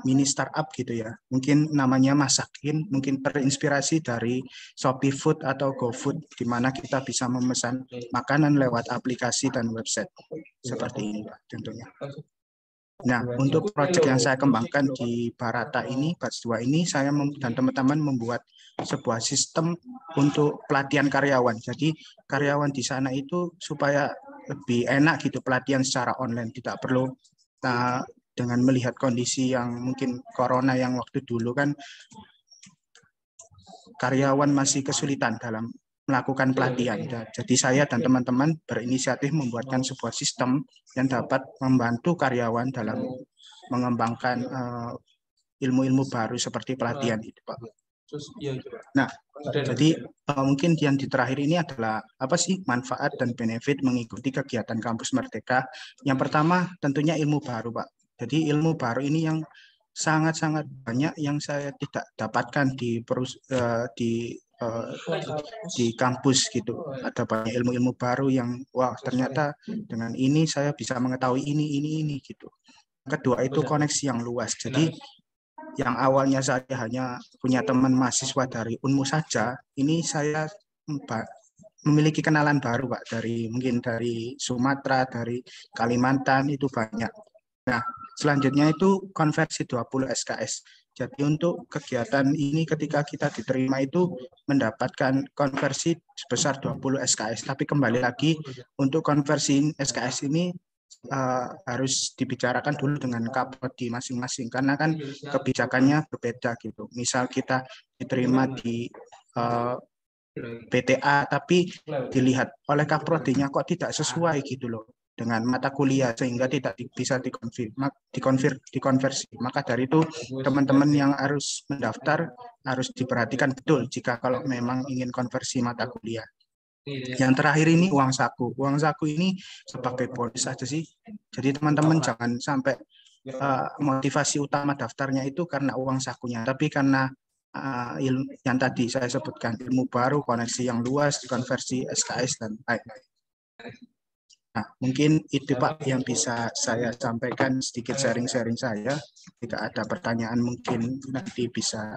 mini startup gitu ya. Mungkin namanya Masakin, mungkin terinspirasi dari Shopee Food atau GoFood, di mana kita bisa memesan makanan lewat aplikasi dan website. Seperti ini, Pak, tentunya. Nah, untuk proyek yang saya kembangkan di Barata ini, batch 2 ini, saya dan teman-teman membuat sebuah sistem untuk pelatihan karyawan. Jadi karyawan di sana itu supaya lebih enak gitu pelatihan secara online, tidak perlu dengan melihat kondisi yang mungkin corona yang waktu dulu kan karyawan masih kesulitan dalam melakukan pelatihan. Jadi saya dan teman-teman berinisiatif membuatkan sebuah sistem yang dapat membantu karyawan dalam mengembangkan ilmu-ilmu baru seperti pelatihan itu, Pak. Nah, jadi mungkin yang di terakhir ini adalah apa sih manfaat dan benefit mengikuti kegiatan Kampus Merdeka. Yang pertama tentunya ilmu baru, Pak. Jadi ilmu baru ini yang sangat-sangat banyak yang saya tidak dapatkan di kampus gitu. Ada banyak ilmu-ilmu baru yang wah ternyata dengan ini saya bisa mengetahui ini gitu. Kedua itu koneksi yang luas. Jadi yang awalnya saya hanya punya teman mahasiswa dari Unmu saja, ini saya memiliki kenalan baru, Pak, mungkin dari Sumatera, dari Kalimantan, itu banyak. Nah, selanjutnya itu konversi 20 SKS. Jadi untuk kegiatan ini ketika kita diterima itu mendapatkan konversi sebesar 20 SKS. Tapi kembali lagi untuk konversi SKS ini harus dibicarakan dulu dengan Kapodi masing-masing karena kan kebijakannya berbeda gitu. Misal kita diterima di PTA tapi dilihat oleh Kaprodinya kok tidak sesuai gitu loh dengan mata kuliah sehingga tidak bisa dikonversi. Maka dari itu teman-teman yang harus mendaftar harus diperhatikan betul jika kalau memang ingin konversi mata kuliah. Yang terakhir ini uang saku. Uang saku ini sebagai bonus saja sih. Jadi teman-teman jangan sampai motivasi utama daftarnya itu karena uang sakunya, tapi karena yang tadi saya sebutkan, ilmu baru, koneksi yang luas, konversi SKS dan lain-lain. Nah, mungkin itu Pak yang bisa saya sampaikan, sedikit sharing-sharing saya. Jika ada pertanyaan mungkin nanti bisa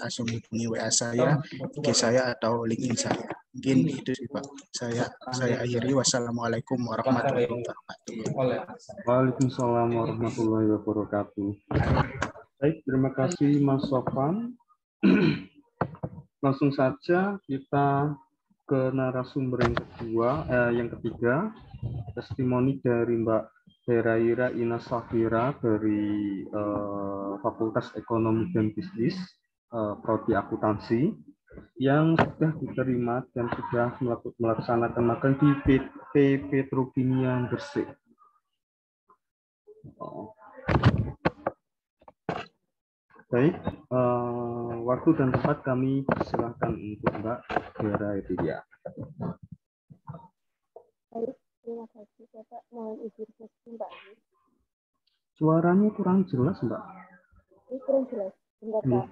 langsung hubungi WA saya, IG saya atau LinkedIn saya. Mungkin itu sih Pak. Saya akhiri. Wassalamualaikum warahmatullahi wabarakatuh. Waalaikumsalam warahmatullahi wabarakatuh. Baik, terima kasih Mas Sofwan. Langsung saja kita ke narasumber yang ketiga, testimoni dari Mbak Heraira Ina Safira dari Fakultas Ekonomi dan Bisnis, Prodi Akuntansi, yang sudah diterima dan sudah melaksanakan magang di PT Petrokimia Gresik. Baik, waktu dan tempat kami persilahkan untuk Mbak Heraira. Baik, terima kasih Bapak. Mohon izin Mbak. Suaranya kurang jelas, Mbak. Ini kurang jelas. Bentar, Pak.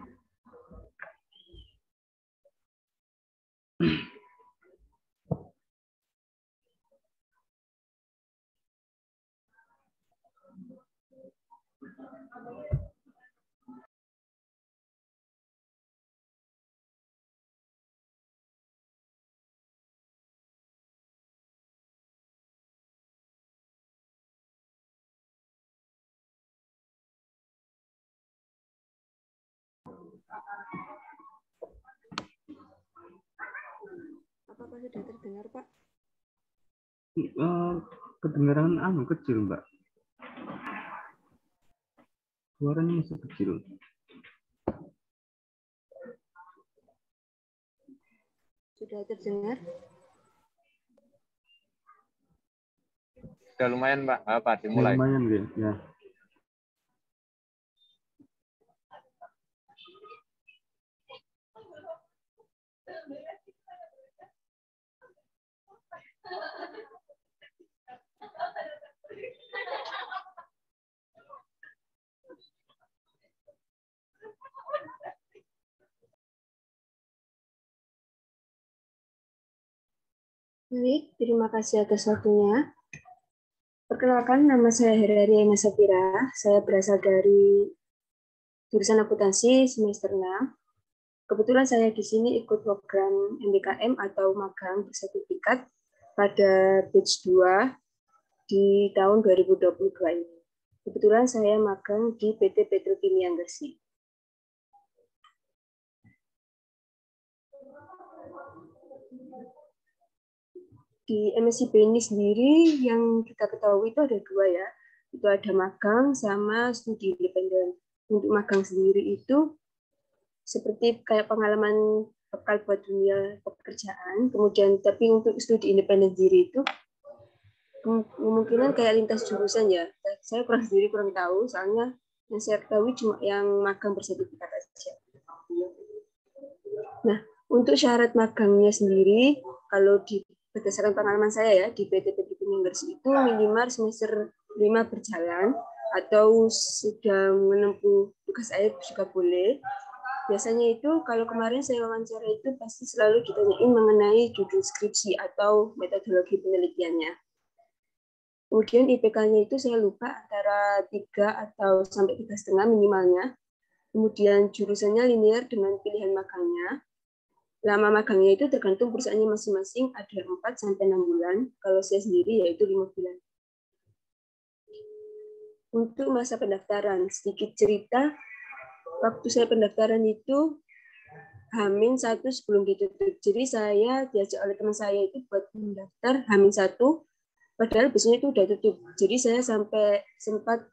Apakah sudah terdengar, Pak? Kedengaran kecil, Mbak. Suaranya masih kecil. Sudah terdengar? Sudah lumayan, Pak, dimulai. Lumayan, ya. Baik, terima kasih atas waktunya. Perkenalkan, nama saya Heraira Ina Safira. Saya berasal dari jurusan akuntansi semester 6. Kebetulan saya di sini ikut program MBKM atau magang bersertifikat pada batch 2 di tahun 2022 ini. Kebetulan saya magang di PT Petrokimia Gresik. Di MSIP ini sendiri yang kita ketahui itu ada dua ya. Itu ada magang sama studi independen. Untuk magang sendiri itu seperti kayak pengalaman bekal buat dunia pekerjaan. Kemudian tapi untuk studi independen sendiri itu kemungkinan kayak lintas jurusan ya. Saya kurang tahu, soalnya yang saya ketahui cuma yang magang bersertifikat saja. Nah, untuk syarat magangnya sendiri, kalau berdasarkan pengalaman saya ya, di PT Petrokimia Gresik itu minimal semester 5 berjalan, atau sudah menempuh tugas akhir juga boleh. Biasanya itu kalau kemarin saya wawancara itu pasti selalu ditanyain mengenai judul skripsi atau metodologi penelitiannya. Kemudian IPK-nya itu saya lupa antara 3 atau sampai 3,5 minimalnya. Kemudian jurusannya linear dengan pilihan magangnya. Lama magangnya itu tergantung perusahaannya masing-masing, ada 4 sampai 6 bulan. Kalau saya sendiri yaitu 5 bulan. Untuk masa pendaftaran, sedikit cerita, waktu saya pendaftaran itu H-1 sebelum ditutup. Jadi saya diajak oleh teman saya itu buat mendaftar H-1, padahal biasanya itu udah tutup. Jadi saya sampai sempat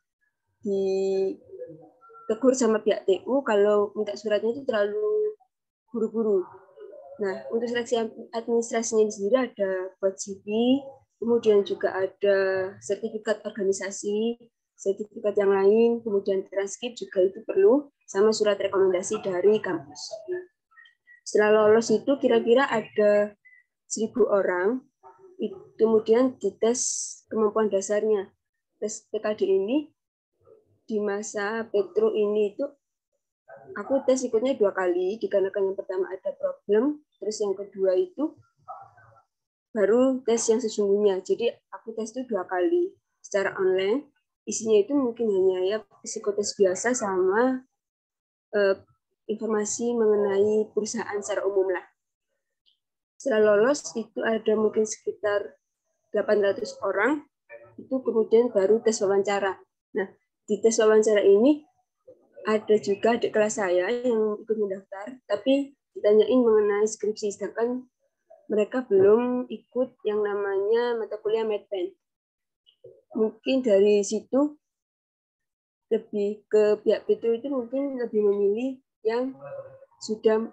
ditegur sama pihak TU kalau minta suratnya itu terlalu buru-buru. Nah, untuk seleksi administrasinya sendiri ada buat CV, kemudian juga ada sertifikat organisasi, sertifikat yang lain, kemudian transkrip juga itu perlu, sama surat rekomendasi dari kampus. Setelah lolos itu kira-kira ada 1.000 orang, kemudian dites kemampuan dasarnya. Tes PKD ini di masa Petro ini itu aku tes ikutnya 2 kali, dikarenakan yang pertama ada problem, terus yang kedua itu baru tes yang sesungguhnya. Jadi aku tes itu 2 kali secara online. Isinya itu mungkin hanya ya psikotes biasa sama informasi mengenai perusahaan secara umum lah. Setelah lolos itu ada mungkin sekitar 800 orang, itu kemudian baru tes wawancara. Nah, di tes wawancara ini ada juga adik kelas saya yang ikut mendaftar, tapi ditanyain mengenai skripsi, sedangkan mereka belum ikut yang namanya mata kuliah Medpen. Mungkin dari situ lebih ke pihak Petro itu mungkin lebih memilih yang sudah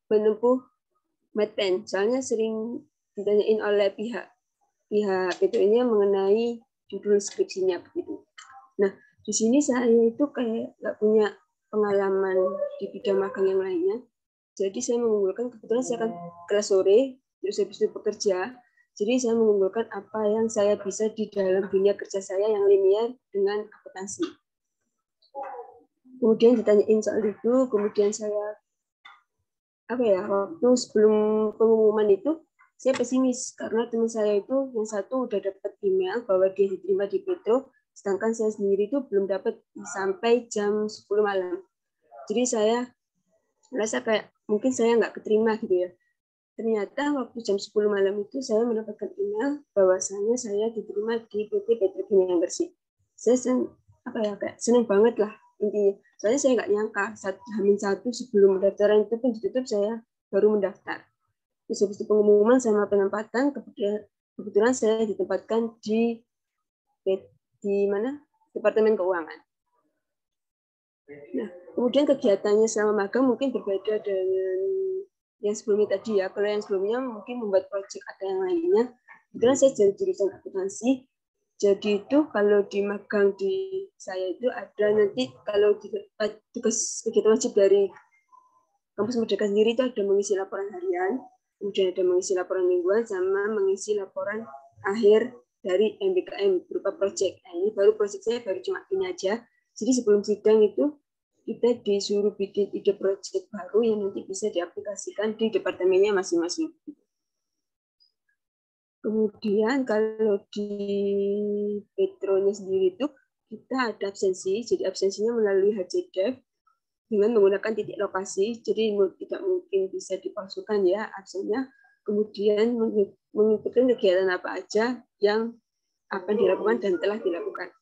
menempuh Medpen. Soalnya sering ditanyain oleh pihak Petro ini mengenai judul skripsinya begitu. Nah, di sini saya itu kayak nggak punya pengalaman di bidang magang yang lainnya. Jadi saya mengunggulkan, kebetulan saya kan kelas sore, terus habis itu bekerja. Jadi saya mengunggulkan apa yang saya bisa di dalam dunia kerja saya yang linear dengan akuntansi. Kemudian ditanyain soal itu, kemudian saya waktu sebelum pengumuman itu saya pesimis karena teman saya itu yang satu udah dapat email bahwa dia diterima di Petro, sedangkan saya sendiri itu belum dapat sampai jam 10 malam. Jadi saya merasa kayak mungkin saya nggak keterima gitu ya. Ternyata waktu jam 10 malam itu saya mendapatkan email bahwasanya saya diterima di PT Petrokimia Bersih. Saya kayak senang banget lah intinya. Soalnya saya nggak nyangka H-1 sebelum pendaftaran itu pun ditutup saya baru mendaftar. Terus habis itu pengumuman sama penempatan, kebetulan saya ditempatkan di mana? Departemen Keuangan. Nah, kemudian kegiatannya selama magang mungkin berbeda dengan yang sebelumnya tadi ya. Kalau yang sebelumnya mungkin membuat proyek ada yang lainnya. Kebetulan saya jadi jurusan akuntansi. Jadi itu kalau di magang di saya itu ada nanti kalau tugas kegiatan wajib dari Kampus Merdeka sendiri itu ada mengisi laporan harian, kemudian ada mengisi laporan mingguan, sama mengisi laporan akhir dari MBKM berupa proyek. Nah, ini baru proyek saya baru cuma ini aja. Jadi sebelum sidang itu kita disuruh bikin ide proyek baru yang nanti bisa diaplikasikan di departemennya masing-masing. Kemudian kalau di Petronya sendiri itu kita ada absensi, jadi absensinya melalui HCDEV dengan menggunakan titik lokasi, jadi tidak mungkin bisa dipalsukan ya absennya. Kemudian mengikuti kegiatan apa aja yang akan dilakukan dan telah dilakukan.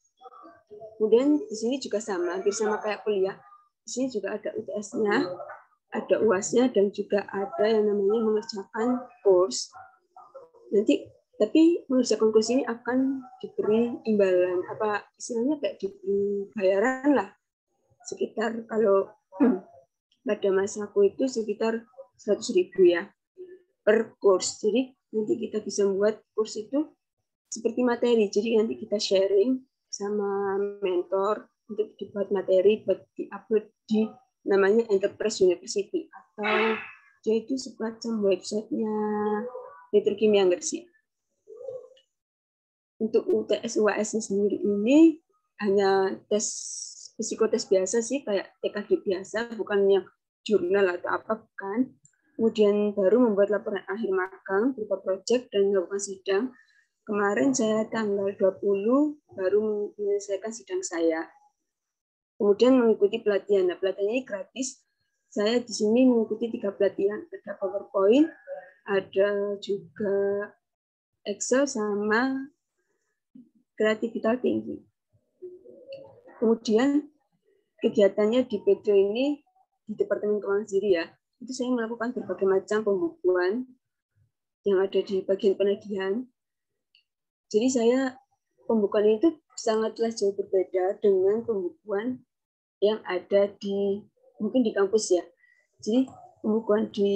Kemudian di sini juga sama, hampir sama kayak kuliah. Di sini juga ada UTS-nya, ada UAS-nya, dan juga ada yang namanya mengerjakan kurs. Nanti tapi mengerjakan kurs ini akan diberi imbalan, apa istilahnya kayak diberi bayaran lah, sekitar kalau pada masaku itu sekitar 100.000 ya per kurs. Jadi nanti kita bisa membuat kurs itu seperti materi. Jadi nanti kita sharing sama mentor untuk dibuat materi buat diupload di namanya Enterprise University, atau yaitu semacam websitenya Petrokimia Bersih. Untuk UTS UAS sendiri ini hanya tes psikotes biasa sih, kayak TKD biasa, bukan yang jurnal atau apa, bukan. Kemudian baru membuat laporan akhir magang berupa proyek dan melakukan sidang. Kemarin saya tanggal 20 baru menyelesaikan sidang saya. Kemudian mengikuti pelatihan. Nah, pelatihan ini gratis. Saya di sini mengikuti 3 pelatihan. Ada PowerPoint, ada juga Excel, sama kreativitas tinggi. Kemudian kegiatannya di Petro ini di Departemen Keuangan sendiri ya, itu saya melakukan berbagai macam pembukuan yang ada di bagian penagihan. Jadi saya pembukuan itu sangatlah jauh berbeda dengan pembukuan yang ada di mungkin di kampus ya. Jadi pembukuan di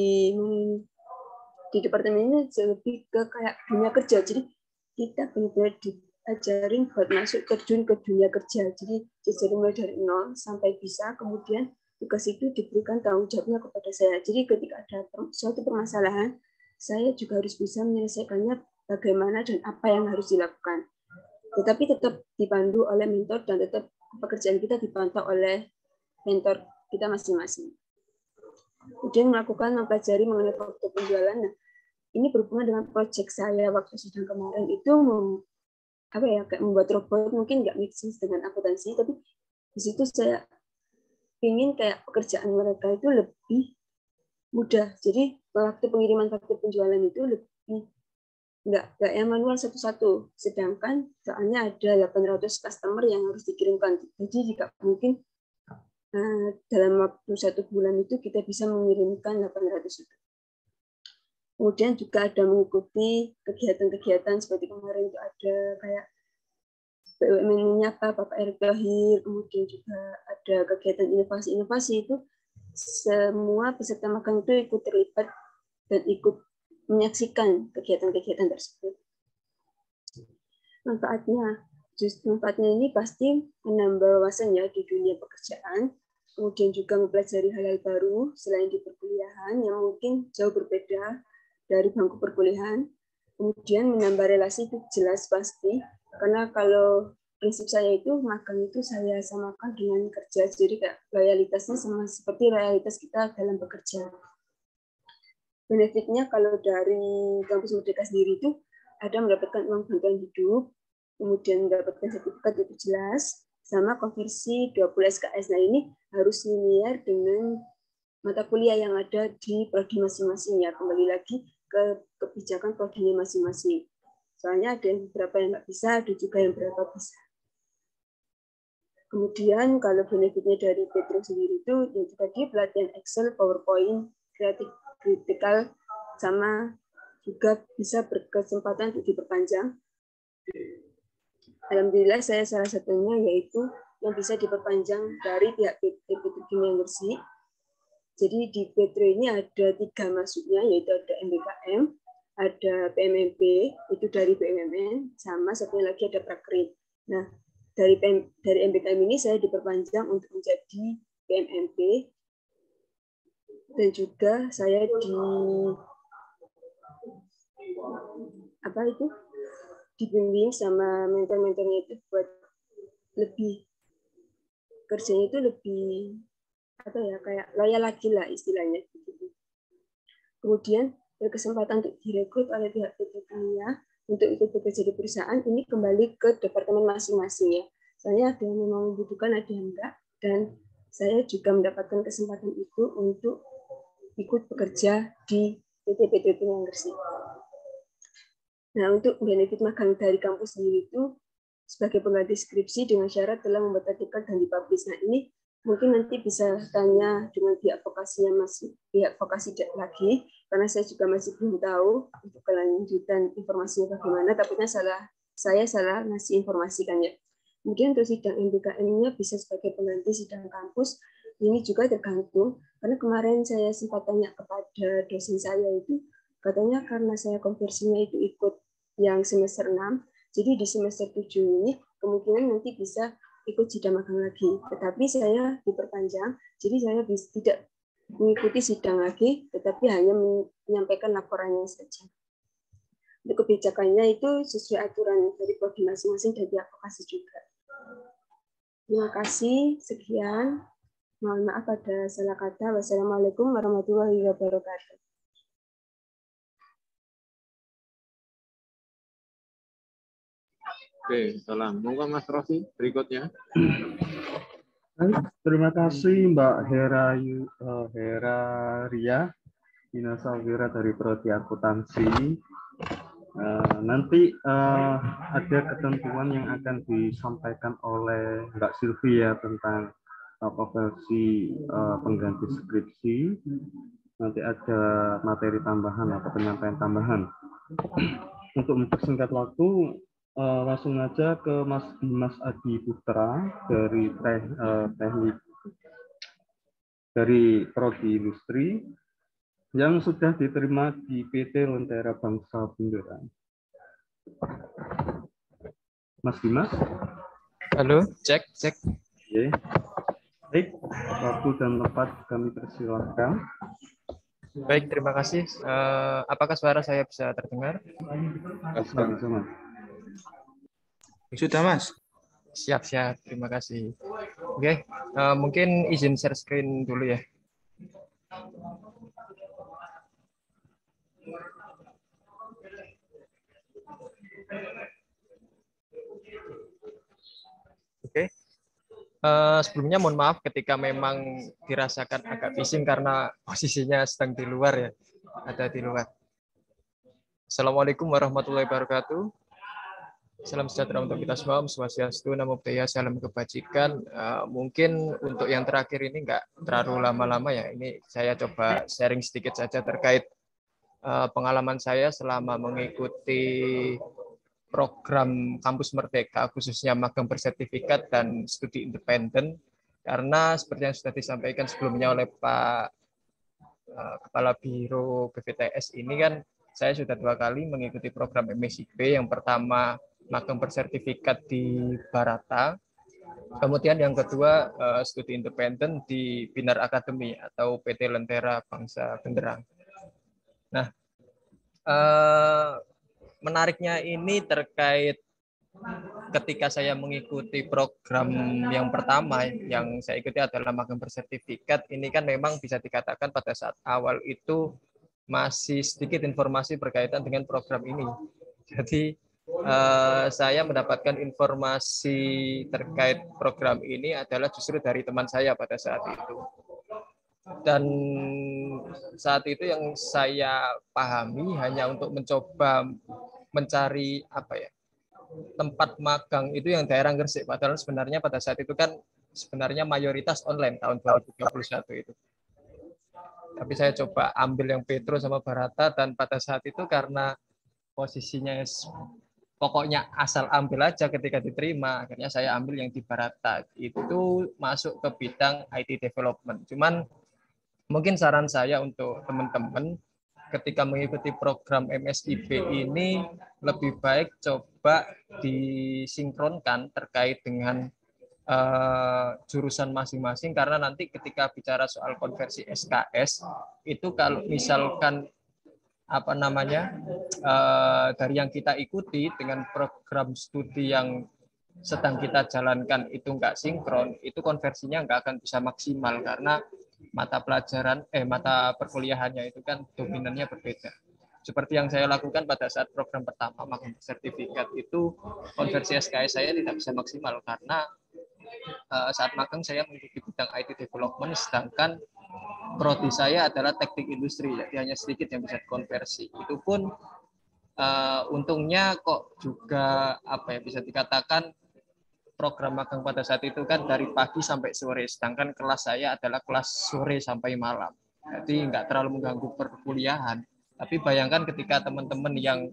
departemen ini lebih ke kayak dunia kerja. Jadi kita benar-benar diajarin buat masuk terjun ke dunia kerja. Jadi mulai dari nol sampai bisa, kemudian tugas itu diberikan tanggung jawabnya kepada saya. Jadi ketika ada suatu permasalahan, saya juga harus bisa menyelesaikannya bagaimana dan apa yang harus dilakukan. Tetapi tetap dipandu oleh mentor dan tetap pekerjaan kita dipantau oleh mentor kita masing-masing. Kemudian mempelajari mengenai proses penjualan. Nah, ini berhubungan dengan proyek saya waktu sidang kemarin itu kayak membuat robot, mungkin nggak make sense dengan akuntansi, tapi di situ saya ingin kayak pekerjaan mereka itu lebih mudah. Jadi waktu pengiriman faktur penjualan itu lebih nggak yang manual satu-satu. Sedangkan soalnya ada 800 customer yang harus dikirimkan. Jadi jika mungkin dalam waktu 1 bulan itu kita bisa mengirimkan 800 itu. Kemudian juga ada mengikuti kegiatan-kegiatan seperti kemarin itu ada kayak BUMN-nya Bapak Erick Thohir, kemudian juga ada kegiatan inovasi-inovasi itu semua peserta magang itu ikut terlibat dan ikut menyaksikan kegiatan-kegiatan tersebut. Manfaatnya ini pasti menambah wawasan ya di dunia pekerjaan, kemudian juga mempelajari hal-hal baru selain di perkuliahan yang mungkin jauh berbeda dari bangku perkuliahan. Kemudian menambah relasi itu jelas pasti, karena kalau prinsip saya itu magang itu saya samakan dengan kerja, jadi kayak loyalitasnya sama seperti loyalitas kita dalam bekerja. Benefitnya kalau dari kampus Merdeka sendiri itu ada mendapatkan uang bantuan hidup, kemudian mendapatkan sertifikat itu jelas, sama konversi 20 SKS. Nah ini harus linear dengan mata kuliah yang ada di prodi masing-masing ya, kembali lagi ke kebijakan prodinya masing-masing. Soalnya ada yang beberapa yang nggak bisa, ada juga yang beberapa bisa. Kemudian kalau benefitnya dari Petro sendiri itu yang tadi pelatihan Excel, PowerPoint, kritikal, sama juga bisa berkesempatan untuk diperpanjang. Alhamdulillah saya salah satunya yaitu yang bisa diperpanjang dari pihak Petro University. Jadi di Petro ini ada 3 masuknya, yaitu ada MBKM, ada PMMP, itu dari BUMN, sama satunya lagi ada Prakrit. Nah, dari MBKM ini saya diperpanjang untuk menjadi PMMP, dan juga saya dibimbing sama mentor-mentornya itu buat lebih kerjanya itu lebih kayak loyal lagi lah istilahnya. Kemudian berkesempatan untuk direkrut oleh pihak Petrochemia untuk ikut bekerja di perusahaan, ini kembali ke departemen masing-masing ya. Soalnya ada yang memang membutuhkan, ada yang enggak, dan saya juga mendapatkan kesempatan itu untuk ikut bekerja di PT Petrochemia Gresik. Nah, untuk benefit magang dari kampus sendiri itu sebagai pengganti skripsi dengan syarat telah membuat artikel dan dipublish. Nah, ini mungkin nanti bisa tanya dengan pihak vokasi lagi, karena saya juga masih belum tahu untuk kelanjutan informasinya bagaimana, takutnya saya salah ngasih informasi kan ya. Mungkin untuk sidang MBKM-nya bisa sebagai pengganti sidang kampus, ini juga tergantung, karena kemarin saya sempat tanya kepada dosen saya itu, katanya karena saya konversinya itu ikut yang semester 6, jadi di semester 7 ini kemungkinan nanti bisa ikut sidang magang lagi. Tetapi saya diperpanjang, jadi saya tidak mengikuti sidang lagi, tetapi hanya menyampaikan laporannya saja. Untuk kebijakannya itu sesuai aturan dari prodi masing-masing dan pihak vokasi juga. Terima kasih, sekian. Mohon maaf ada salah kata. Wassalamualaikum warahmatullahi wabarakatuh. Oke, salam. Monggo Mas Rosi berikutnya. Terima kasih Mbak Hera Ria Dinasawira dari Prodi Akuntansi. Nanti ada ketentuan yang akan disampaikan oleh Mbak Sylvia tentang konversi pengganti skripsi. Nanti ada materi tambahan atau penyampaian tambahan. Untuk mempersingkat waktu, langsung aja ke Mas Dimas Adi Putra dari teknik dari Prodi Industri yang sudah diterima di PT Lentera Bangsa Bundaran. Mas Dimas? Halo, cek. Oke. Baik, waktu dan tempat kami persilahkan. Baik, terima kasih. Apakah suara saya bisa terdengar? Bisa, Mas. Sudah, Mas. Siap-siap, terima kasih. Oke, mungkin izin share screen dulu ya. Oke. Sebelumnya mohon maaf ketika memang dirasakan agak bising karena posisinya sedang di luar ya, ada di luar. Assalamualaikum warahmatullahi wabarakatuh. Salam sejahtera untuk kita semua, Om Swastiastu, Namo Buddhaya, salam kebajikan. Mungkin untuk yang terakhir ini nggak terlalu lama-lama ya. Ini saya coba sharing sedikit saja terkait pengalaman saya selama mengikuti program Kampus Merdeka, khususnya magang bersertifikat dan studi independen. Karena seperti yang sudah disampaikan sebelumnya oleh Pak Kepala Biro BPTS ini kan, saya sudah 2 kali mengikuti program MSIP. Yang pertama magang bersertifikat di Barata, kemudian yang kedua studi independen di Binar Academy atau PT Lentera Bangsa Benderang. Nah, menariknya ini terkait ketika saya mengikuti program yang pertama yang saya ikuti adalah magang bersertifikat. Ini kan memang bisa dikatakan pada saat awal itu masih sedikit informasi berkaitan dengan program ini. Jadi saya mendapatkan informasi terkait program ini adalah justru dari teman saya pada saat itu. Dan saat itu yang saya pahami hanya untuk mencoba mencari tempat magang itu yang daerah Gresik. Padahal sebenarnya pada saat itu kan sebenarnya mayoritas online tahun 2021 itu. Tapi saya coba ambil yang Petro sama Barata, dan pada saat itu karena posisinya pokoknya asal ambil aja ketika diterima, akhirnya saya ambil yang di Barata. Itu masuk ke bidang IT development. Cuman mungkin saran saya untuk teman-teman ketika mengikuti program MSIP ini lebih baik coba disinkronkan terkait dengan jurusan masing-masing, karena nanti ketika bicara soal konversi SKS itu kalau misalkan dari yang kita ikuti dengan program studi yang sedang kita jalankan itu nggak sinkron, itu konversinya nggak akan bisa maksimal karena mata perkuliahannya itu kan dominannya berbeda. Seperti yang saya lakukan pada saat program pertama magang sertifikat itu, konversi SKS saya tidak bisa maksimal karena saat magang saya mengikuti bidang IT development, sedangkan prodi saya adalah teknik industri, jadi hanya sedikit yang bisa dikonversi. Itu pun untungnya kok juga bisa dikatakan program magang pada saat itu kan dari pagi sampai sore, sedangkan kelas saya adalah kelas sore sampai malam. Jadi nggak terlalu mengganggu perkuliahan. Tapi bayangkan ketika teman-teman yang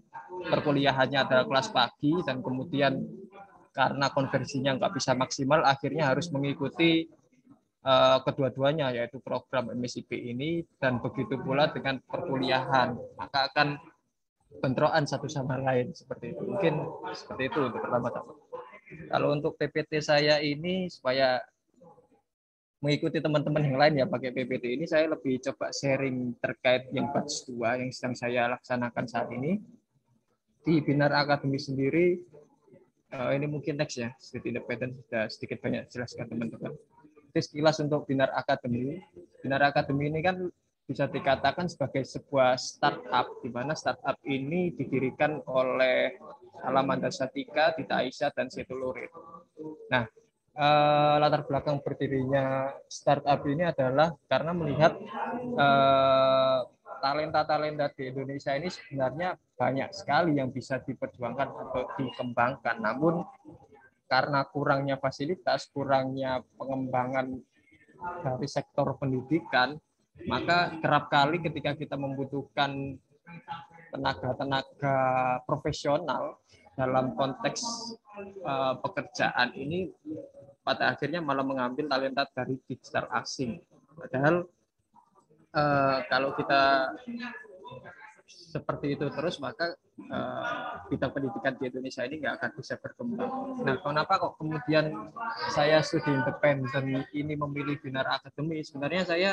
perkuliahannya adalah kelas pagi dan kemudian karena konversinya nggak bisa maksimal, akhirnya harus mengikuti kedua-duanya, yaitu program MSIP ini dan begitu pula dengan perkuliahan, maka akan bentrokan satu sama lain seperti itu. Mungkin seperti itu untuk pertama-tama. Kalau untuk PPT saya ini, supaya mengikuti teman-teman yang lain ya pakai PPT ini, saya lebih coba sharing terkait yang batch 2 yang sedang saya laksanakan saat ini di Binar Academy sendiri. Ini mungkin next ya, studi independen sudah sedikit banyak jelaskan teman-teman. Sekilas untuk Binar Academy. Binar Academy ini kan bisa dikatakan sebagai sebuah startup, di mana startup ini didirikan oleh Alamanda Satika, Dita Aisyah, dan Setu Lurid. Nah, latar belakang berdirinya startup ini adalah karena melihat talenta-talenta di Indonesia ini sebenarnya banyak sekali yang bisa diperjuangkan atau dikembangkan. Namun karena kurangnya fasilitas, kurangnya pengembangan dari sektor pendidikan, maka kerap kali ketika kita membutuhkan tenaga-tenaga profesional dalam konteks pekerjaan ini, pada akhirnya malah mengambil talenta dari digital asing. Padahal kalau kita seperti itu terus, maka bidang pendidikan di Indonesia ini nggak akan bisa berkembang. Nah, kenapa kok kemudian saya studi independen ini memilih Binar Academy? Sebenarnya saya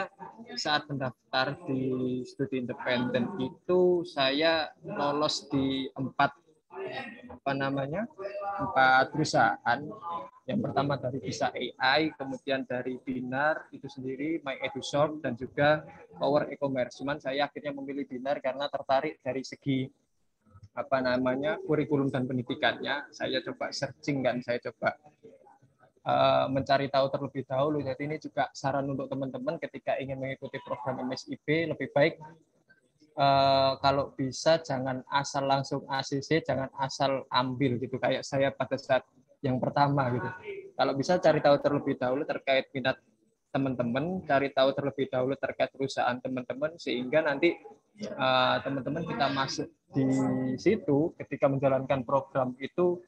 saat mendaftar di studi independen itu saya lolos di 4 empat perusahaan. Yang pertama dari Bisa AI, kemudian dari Binar itu sendiri, My EduShop, dan juga Power E-commerce. Cuman saya akhirnya memilih Binar karena tertarik dari segi kurikulum dan pendidikannya. Saya coba searching dan saya coba mencari tahu terlebih dahulu. Jadi ini juga saran untuk teman-teman ketika ingin mengikuti program MSIP, lebih baik kalau bisa jangan asal langsung ACC, jangan asal ambil gitu kayak saya pada saat yang pertama gitu. Kalau bisa cari tahu terlebih dahulu terkait minat teman-teman, cari tahu terlebih dahulu terkait perusahaan teman-teman, sehingga nanti teman-teman kita masuk di situ ketika menjalankan program itu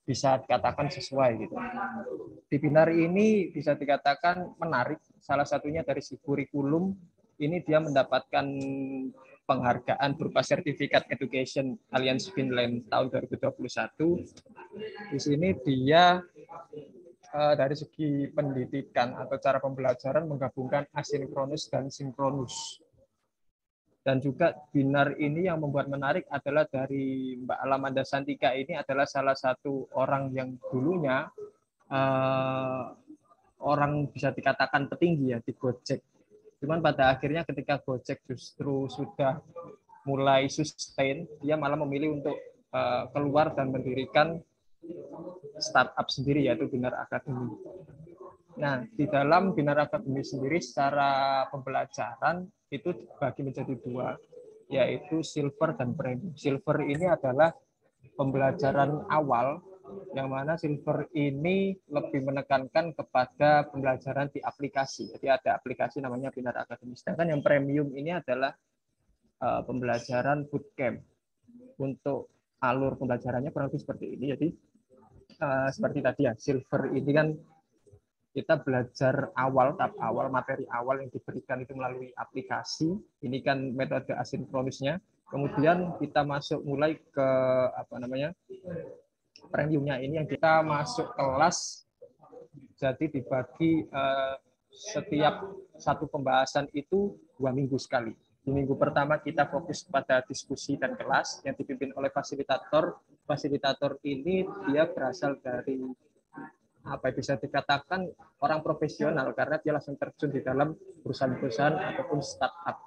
bisa dikatakan sesuai gitu. Di Binar ini bisa dikatakan menarik, salah satunya dari segi kurikulum, ini dia mendapatkan penghargaan berupa sertifikat Education Alliance Finland tahun 2021. Di sini dia dari segi pendidikan atau cara pembelajaran menggabungkan asinkronus dan sinkronus. Dan juga Binar ini yang membuat menarik adalah dari Mbak Alamanda Santika ini adalah salah satu orang yang dulunya orang bisa dikatakan petinggi ya di Gojek. Cuman pada akhirnya ketika Gojek justru sudah mulai sustain, dia malah memilih untuk keluar dan mendirikan startup sendiri yaitu Binar Academy. Nah, di dalam Binar Academy sendiri secara pembelajaran itu dibagi menjadi dua, yaitu silver dan premium. Silver ini adalah pembelajaran awal, yang mana silver ini lebih menekankan kepada pembelajaran di aplikasi. Jadi ada aplikasi namanya Binar Academy. Sedangkan yang premium ini adalah pembelajaran bootcamp. Untuk alur pembelajarannya kurang lebih seperti ini. Jadi seperti tadi ya, silver ini kan kita belajar tahap awal, materi awal yang diberikan itu melalui aplikasi. Ini kan metode asinkronusnya. Kemudian kita masuk mulai ke premiumnya ini yang kita masuk kelas. Jadi dibagi setiap satu pembahasan itu 2 minggu sekali. Di minggu pertama kita fokus pada diskusi dan kelas yang dipimpin oleh fasilitator. Fasilitator ini dia berasal dari bisa dikatakan orang profesional karena dia langsung terjun di dalam perusahaan-perusahaan ataupun startup.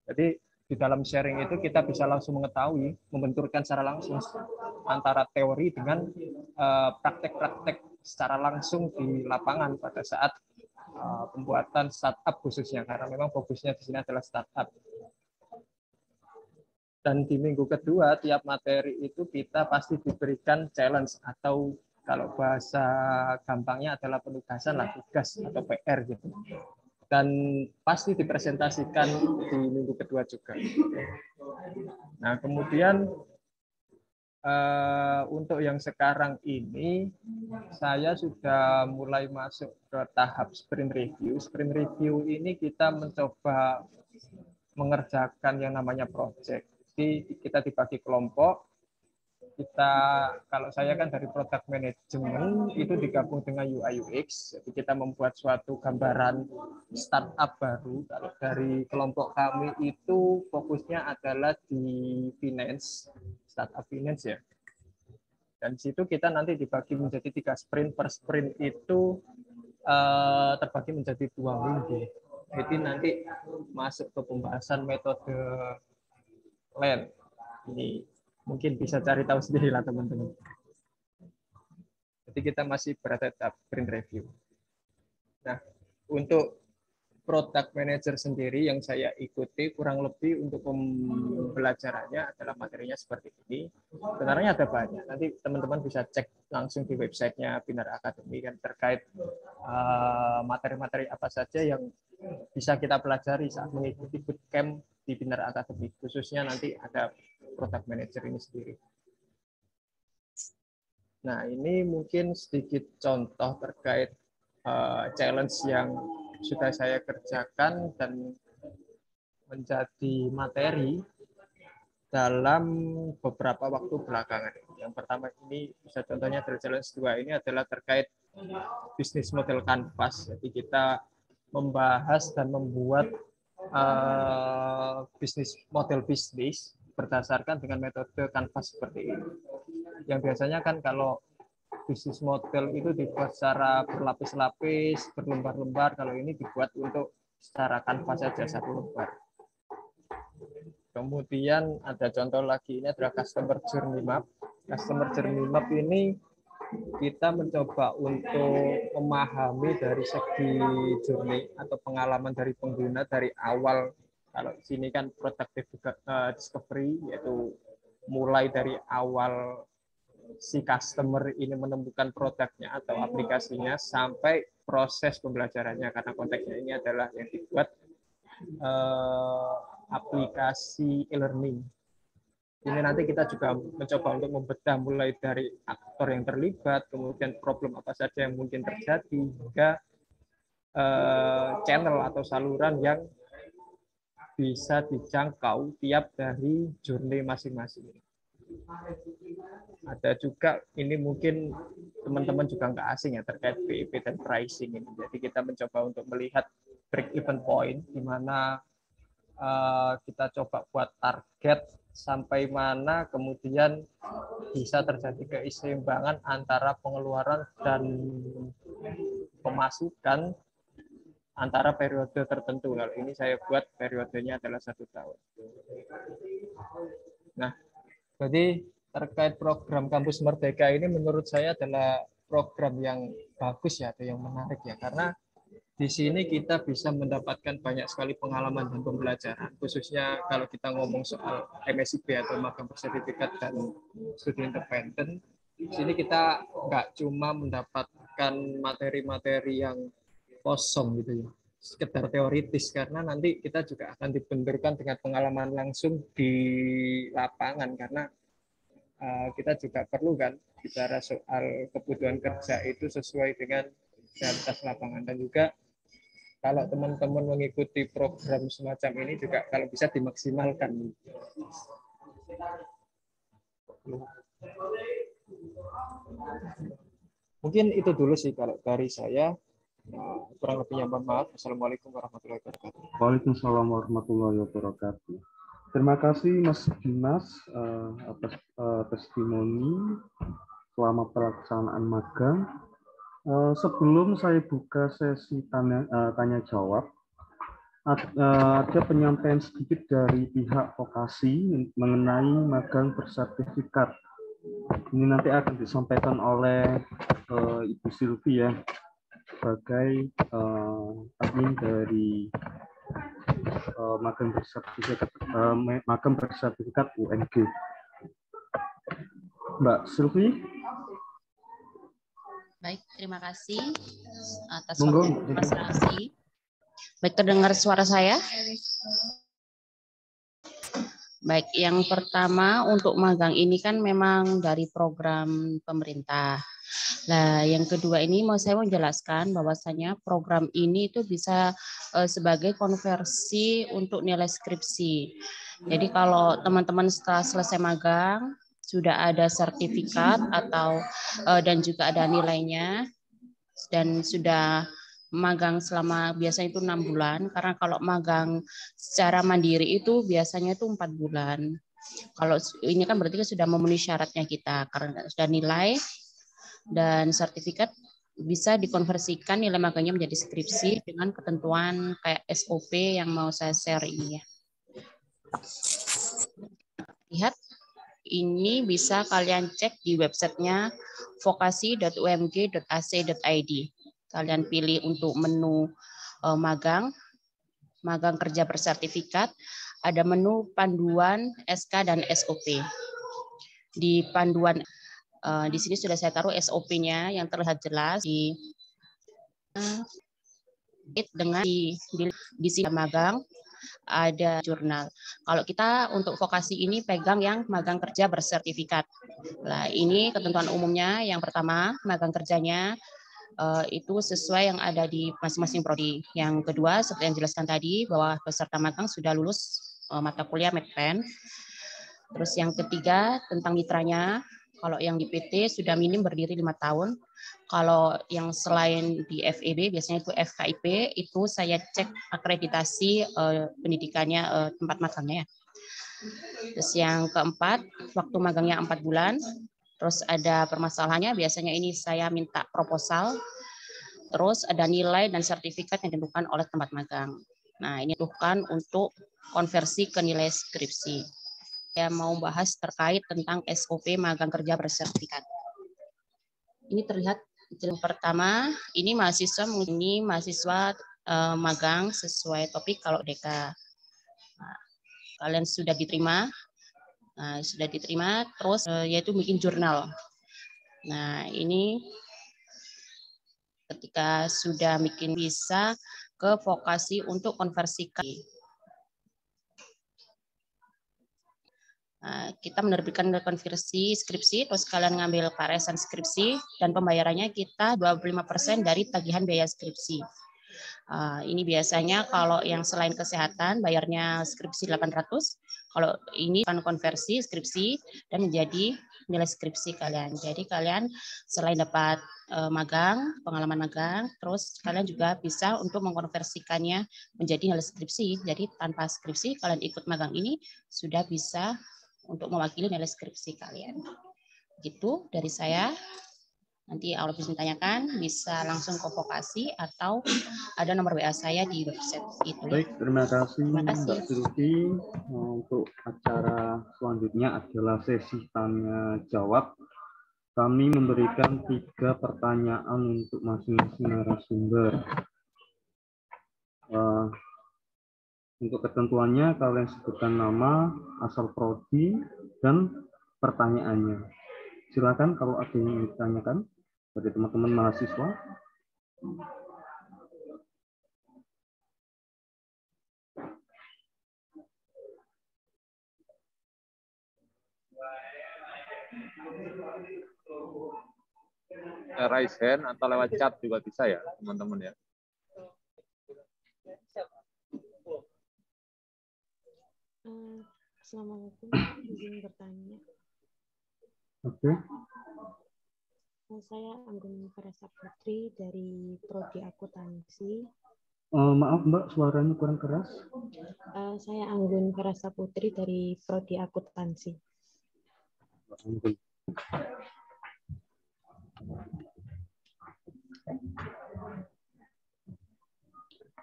Jadi di dalam sharing itu kita bisa langsung mengetahui, membenturkan secara langsung antara teori dengan praktek-praktek secara langsung di lapangan pada saat pembuatan startup khususnya, karena memang fokusnya di sini adalah startup. Dan di minggu kedua tiap materi itu kita pasti diberikan challenge atau kalau bahasa gampangnya adalah penugasan lah, tugas atau PR gitu. Dan pasti dipresentasikan di minggu kedua juga. Nah, kemudian untuk yang sekarang ini saya sudah mulai masuk ke tahap sprint review. Sprint review ini kita mencoba mengerjakan yang namanya project. Jadi kita dibagi kelompok. Kalau saya kan dari product management itu digabung dengan UI UX, jadi kita membuat suatu gambaran startup baru. Kalau dari kelompok kami itu fokusnya adalah di finance, startup finance ya. Dan di situ kita nanti dibagi menjadi 3 sprint, per sprint itu terbagi menjadi 2 minggu. Jadi nanti masuk ke pembahasan metode LEN. Ini mungkin bisa cari tahu sendiri lah teman-teman. Jadi kita masih berada di tahap sprint review. Nah, untuk product manager sendiri yang saya ikuti kurang lebih untuk pembelajarannya adalah materinya seperti ini. Sebenarnya ada banyak. Nanti teman-teman bisa cek langsung di websitenya Binar Academy kan terkait materi-materi apa saja yang bisa kita pelajari saat mengikuti bootcamp di Binar Academy. Khususnya nanti ada product manager ini sendiri. Nah, ini mungkin sedikit contoh terkait challenge yang sudah saya kerjakan dan menjadi materi dalam beberapa waktu belakangan. Yang pertama ini bisa contohnya dari challenge 2 ini adalah terkait bisnis model canvas. Jadi kita membahas dan membuat bisnis model bisnis berdasarkan dengan metode Canvas seperti ini. Yang biasanya kan kalau bisnis model itu dibuat secara berlapis-lapis, berlembar-lembar, kalau ini dibuat untuk secara Canvas saja satu lembar. Kemudian ada contoh lagi, ini adalah Customer Journey Map. Customer Journey Map ini kita mencoba untuk memahami dari segi journey atau pengalaman dari pengguna dari awal. Kalau di sini kan productive discovery, yaitu mulai dari awal si customer ini menemukan produknya atau aplikasinya sampai proses pembelajarannya, karena konteksnya ini adalah yang dibuat aplikasi e-learning. Ini nanti kita juga mencoba untuk membedah mulai dari aktor yang terlibat, kemudian problem apa saja yang mungkin terjadi, hingga channel atau saluran yang bisa dijangkau tiap dari journey masing-masing. Ada juga, ini mungkin teman-teman juga nggak asing ya terkait BEP dan pricing ini. Jadi kita mencoba untuk melihat break-even point, di mana kita coba buat target sampai mana kemudian bisa terjadi keseimbangan antara pengeluaran dan pemasukan antara periode tertentu. Kalau ini saya buat periodenya adalah 1 tahun. Nah, jadi terkait program Kampus Merdeka ini menurut saya adalah program yang bagus ya, atau yang menarik ya, karena di sini kita bisa mendapatkan banyak sekali pengalaman dan pembelajaran, khususnya kalau kita ngomong soal MSIP atau magang bersertifikat dan studi independen. Di sini kita nggak cuma mendapatkan materi-materi yang kosong gitu ya, sekedar teoritis, karena nanti kita juga akan dibenturkan dengan pengalaman langsung di lapangan, karena kita juga perlu kan bicara soal kebutuhan kerja itu sesuai dengan realitas lapangan. Dan juga kalau teman-teman mengikuti program semacam ini juga kalau bisa dimaksimalkan. Mungkin itu dulu sih kalau dari saya. Kurang lebihnya mohon maaf. Assalamualaikum warahmatullahi wabarakatuh. Waalaikumsalam warahmatullahi wabarakatuh. Terima kasih Mas Dimas atas testimoni selama pelaksanaan magang. Sebelum saya buka sesi tanya jawab, ada penyampaian sedikit dari pihak vokasi mengenai magang bersertifikat. Ini nanti akan disampaikan oleh Ibu Silvi ya, sebagai admin dari magang bersertifikat UNG. Mbak Silvi. Baik, terima kasih atas waktu presentasi. Baik, terdengar suara saya? Baik, yang pertama untuk magang ini kan memang dari program pemerintah. Nah, yang kedua ini saya mau menjelaskan bahwasanya program ini itu bisa sebagai konversi untuk nilai skripsi. Jadi kalau teman-teman setelah selesai magang, sudah ada sertifikat atau dan juga ada nilainya, dan sudah magang selama biasanya itu 6 bulan, karena kalau magang secara mandiri itu biasanya itu 4 bulan. Kalau ini kan berarti sudah memenuhi syaratnya kita, karena sudah nilai dan sertifikat bisa dikonversikan nilai magangnya menjadi skripsi dengan ketentuan kayak SOP yang mau saya share ini ya. Lihat. Ini bisa kalian cek di websitenya vokasi.umg.ac.id. Kalian pilih untuk menu magang kerja bersertifikat, ada menu panduan SK dan SOP. Di panduan di sini sudah saya taruh SOP-nya yang terlihat jelas dengan di sini magang. Ada jurnal. Kalau kita untuk vokasi ini pegang yang magang kerja bersertifikat. Nah, ini ketentuan umumnya. Yang pertama, magang kerjanya itu sesuai yang ada di masing-masing prodi. Yang kedua, seperti yang dijelaskan tadi, bahwa peserta magang sudah lulus mata kuliah Medpen. Terus yang ketiga, tentang mitranya. Kalau yang di PT sudah minim berdiri 5 tahun. Kalau yang selain di FEB, biasanya itu FKIP, itu saya cek akreditasi pendidikannya, tempat magangnya. Terus yang keempat, waktu magangnya 4 bulan. Terus ada permasalahannya, biasanya ini saya minta proposal. Terus ada nilai dan sertifikat yang ditentukan oleh tempat magang. Nah, ini dibutuhkan untuk konversi ke nilai skripsi. Saya mau bahas terkait tentang SOP magang kerja bersertifikat. Ini terlihat yang pertama, ini mahasiswa magang sesuai topik kalau DK. Nah, kalian sudah diterima. Nah, terus yaitu bikin jurnal. Nah, ini ketika sudah bikin bisa ke vokasi untuk konversikan. Nah, kita menerbitkan konversi skripsi, terus kalian ngambil paresan skripsi, dan pembayarannya kita 25% dari tagihan biaya skripsi. Ini biasanya kalau yang selain kesehatan, bayarnya skripsi 800, kalau ini akan konversi skripsi dan menjadi nilai skripsi kalian. Jadi kalian selain dapat pengalaman magang, terus kalian juga bisa untuk mengkonversikannya menjadi nilai skripsi. Jadi tanpa skripsi, kalian ikut magang ini sudah bisa untuk mewakili nilai skripsi kalian. Gitu dari saya. Nanti kalau bisa ditanyakan, bisa langsung ke vokasi atau ada nomor WA saya di website. Itu. Baik, terima kasih Mbak Sylvi. Untuk acara selanjutnya adalah sesi tanya jawab. Kami memberikan 3 pertanyaan untuk masing-masing narasumber. Untuk ketentuannya, kalian sebutkan nama, asal prodi, dan pertanyaannya. Silakan kalau ada yang ditanyakan dari teman-teman mahasiswa. Raise hand atau lewat chat juga bisa ya, teman-teman ya. Assalamualaikum, izin bertanya. Oke. Saya Anggun Farasa Putri dari Prodi Akuntansi. Maaf Mbak, suaranya kurang keras. Saya Anggun Farasa Putri dari Prodi Akuntansi.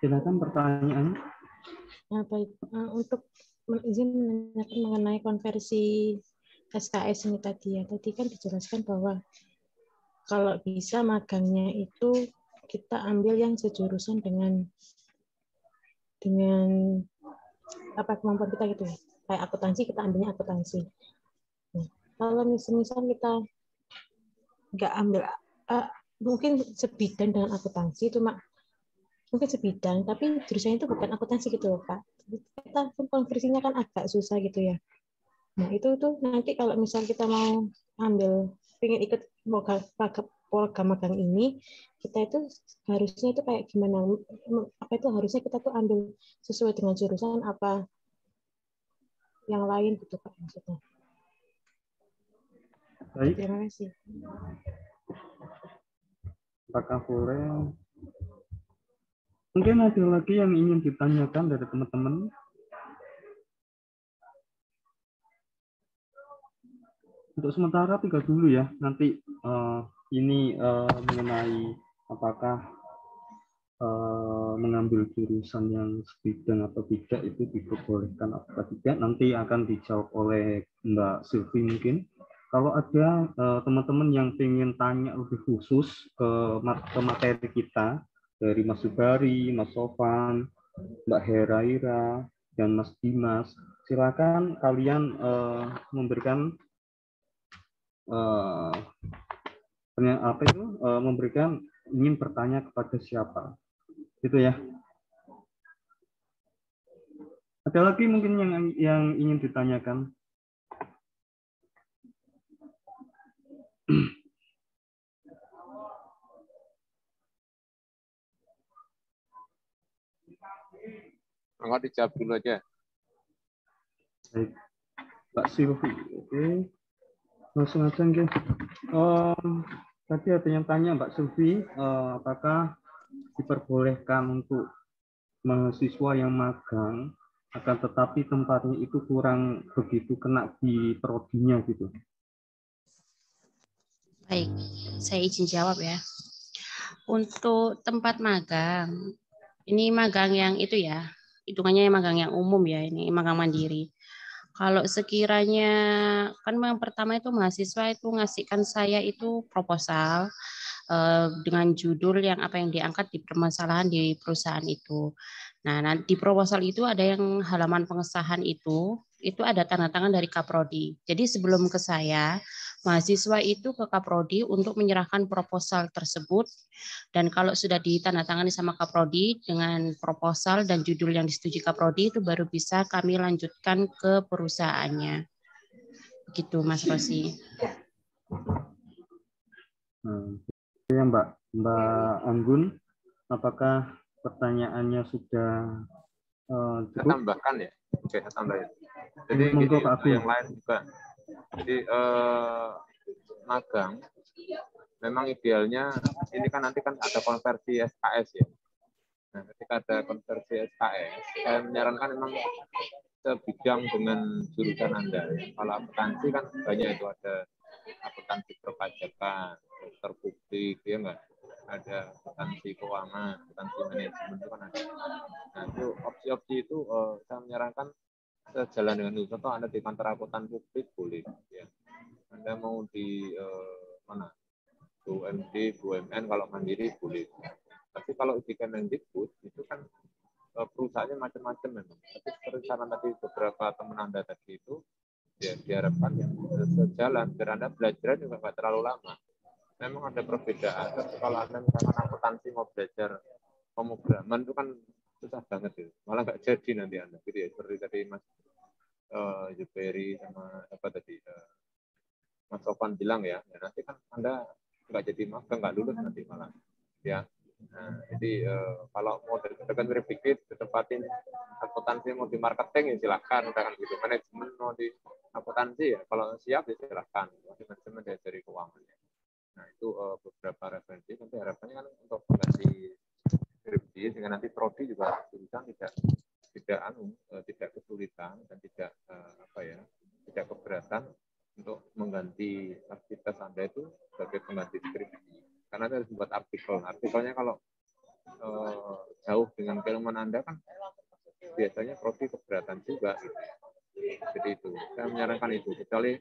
Silakan pertanyaannya. Baik, untuk izin menanyakan mengenai konversi SKS ini tadi ya. Tadi kan dijelaskan bahwa kalau bisa magangnya itu kita ambil yang sejurusan dengan apa kemampuan kita gitu ya. Kayak akuntansi kita ambilnya akuntansi. Nah, kalau misal kita nggak ambil mungkin sebidang dengan akuntansi, cuma mungkin sebidang, tapi jurusannya itu bukan akuntansi gitu loh Pak. Kita konversinya kan agak susah gitu ya. Nah itu tuh nanti kalau misal kita mau ambil, pengen ikut program magang ini, kita itu harusnya itu kayak gimana? Apa itu harusnya kita tuh ambil sesuai dengan jurusan apa yang lain gitu Pak maksudnya. Baik. Terima kasih. Pak Kapolres. Mungkin ada lagi yang ingin ditanyakan dari teman-teman. Untuk sementara 3 dulu ya. Nanti ini mengenai apakah mengambil jurusan yang sebidang atau tidak itu diperbolehkan atau tidak. Nanti akan dijawab oleh Mbak Sylvi mungkin. Kalau ada teman-teman yang ingin tanya lebih khusus ke materi kita, dari Mas Subari, Mas Sofan, Mbak Heraira, dan Mas Dimas, silakan kalian memberikan memberikan ingin bertanya kepada siapa, gitu ya. Ada lagi mungkin yang ingin ditanyakan? Enggak, dijawab dulu aja. Baik. Mbak Sylvi, oke. Langsung aja nggih. Tadi ada yang tanya Mbak Sylvi, apakah diperbolehkan untuk mahasiswa yang magang akan tetapi tempatnya itu kurang begitu kena di prodinya gitu. Baik, saya izin jawab ya. Untuk tempat magang, ini magang yang itu ya, hitungannya magang yang umum ya, ini magang mandiri. Kalau sekiranya, kan yang pertama itu mahasiswa itu ngasihkan saya itu proposal dengan judul yang apa yang diangkat di permasalahan di perusahaan itu. Nah, nanti di proposal itu ada yang halaman pengesahan itu ada tanda tangan dari Kaprodi. Jadi sebelum ke saya, mahasiswa itu ke Kaprodi untuk menyerahkan proposal tersebut, dan kalau sudah ditandatangani sama Kaprodi dengan proposal dan judul yang disetujui Kaprodi itu baru bisa kami lanjutkan ke perusahaannya. Begitu Mas Rosi. Ya Mbak Anggun, apakah pertanyaannya sudah cukup? Saya tambahkan ya. Oke, saya tambahin. Jadi gini, yang lain juga. Jadi magang memang idealnya ini kan nanti kan ada konversi SKS ya. Nah, ketika ada konversi SKS, saya menyarankan memang sebidang dengan jurusan Anda. Ya. Kalau akuntansi kan banyak itu, ada akuntansi perpajakan, dokter publik, ya enggak? Ada akuntansi keuangan, akuntansi manajemen itu kan ada. Nah, itu opsi-opsi itu saya menyarankan sejalan dengan itu. Contoh Anda di kantor akuntan publik boleh, ya. Anda mau di mana? BUMD, BUMN, kalau mandiri boleh. Tapi kalau di Kemendikbud itu kan perusahaannya macam-macam memang. Tapi seperti saran tadi beberapa teman Anda tadi itu, ya diharapkan yang sejalan biar Anda belajar juga nggak terlalu lama. Memang ada perbedaan. Tapi kalau Anda misalkan akuntansi mau belajar pemrograman itu kan susah banget itu. Malah nggak jadi nanti Anda. Gitu ya. Seperti tadi Mas Juperi sama apa tadi Mas Sofan bilang ya, nanti kan Anda nggak jadi magang, nggak lulus nanti malah. Ya. Nah, jadi kalau mau dekat mirip dikit, ditempatin akuntansi mau di marketing ya silakan, kan gitu. Manajemen mau di akuntansi ya, kalau siap ya silakan. Manajemen dari keuangan. Nah itu beberapa referensi. Nanti harapannya kan untuk mengganti skripsi sehingga nanti prodi juga jurusan tidak kesulitan dan tidak tidak keberatan untuk mengganti aktivitas Anda itu sebagai pengganti skripsi. Karena harus buat artikel. Artikelnya kalau jauh dengan keilmuan Anda kan biasanya prodi keberatan juga. Gitu. Jadi itu. Saya menyarankan itu. Kecuali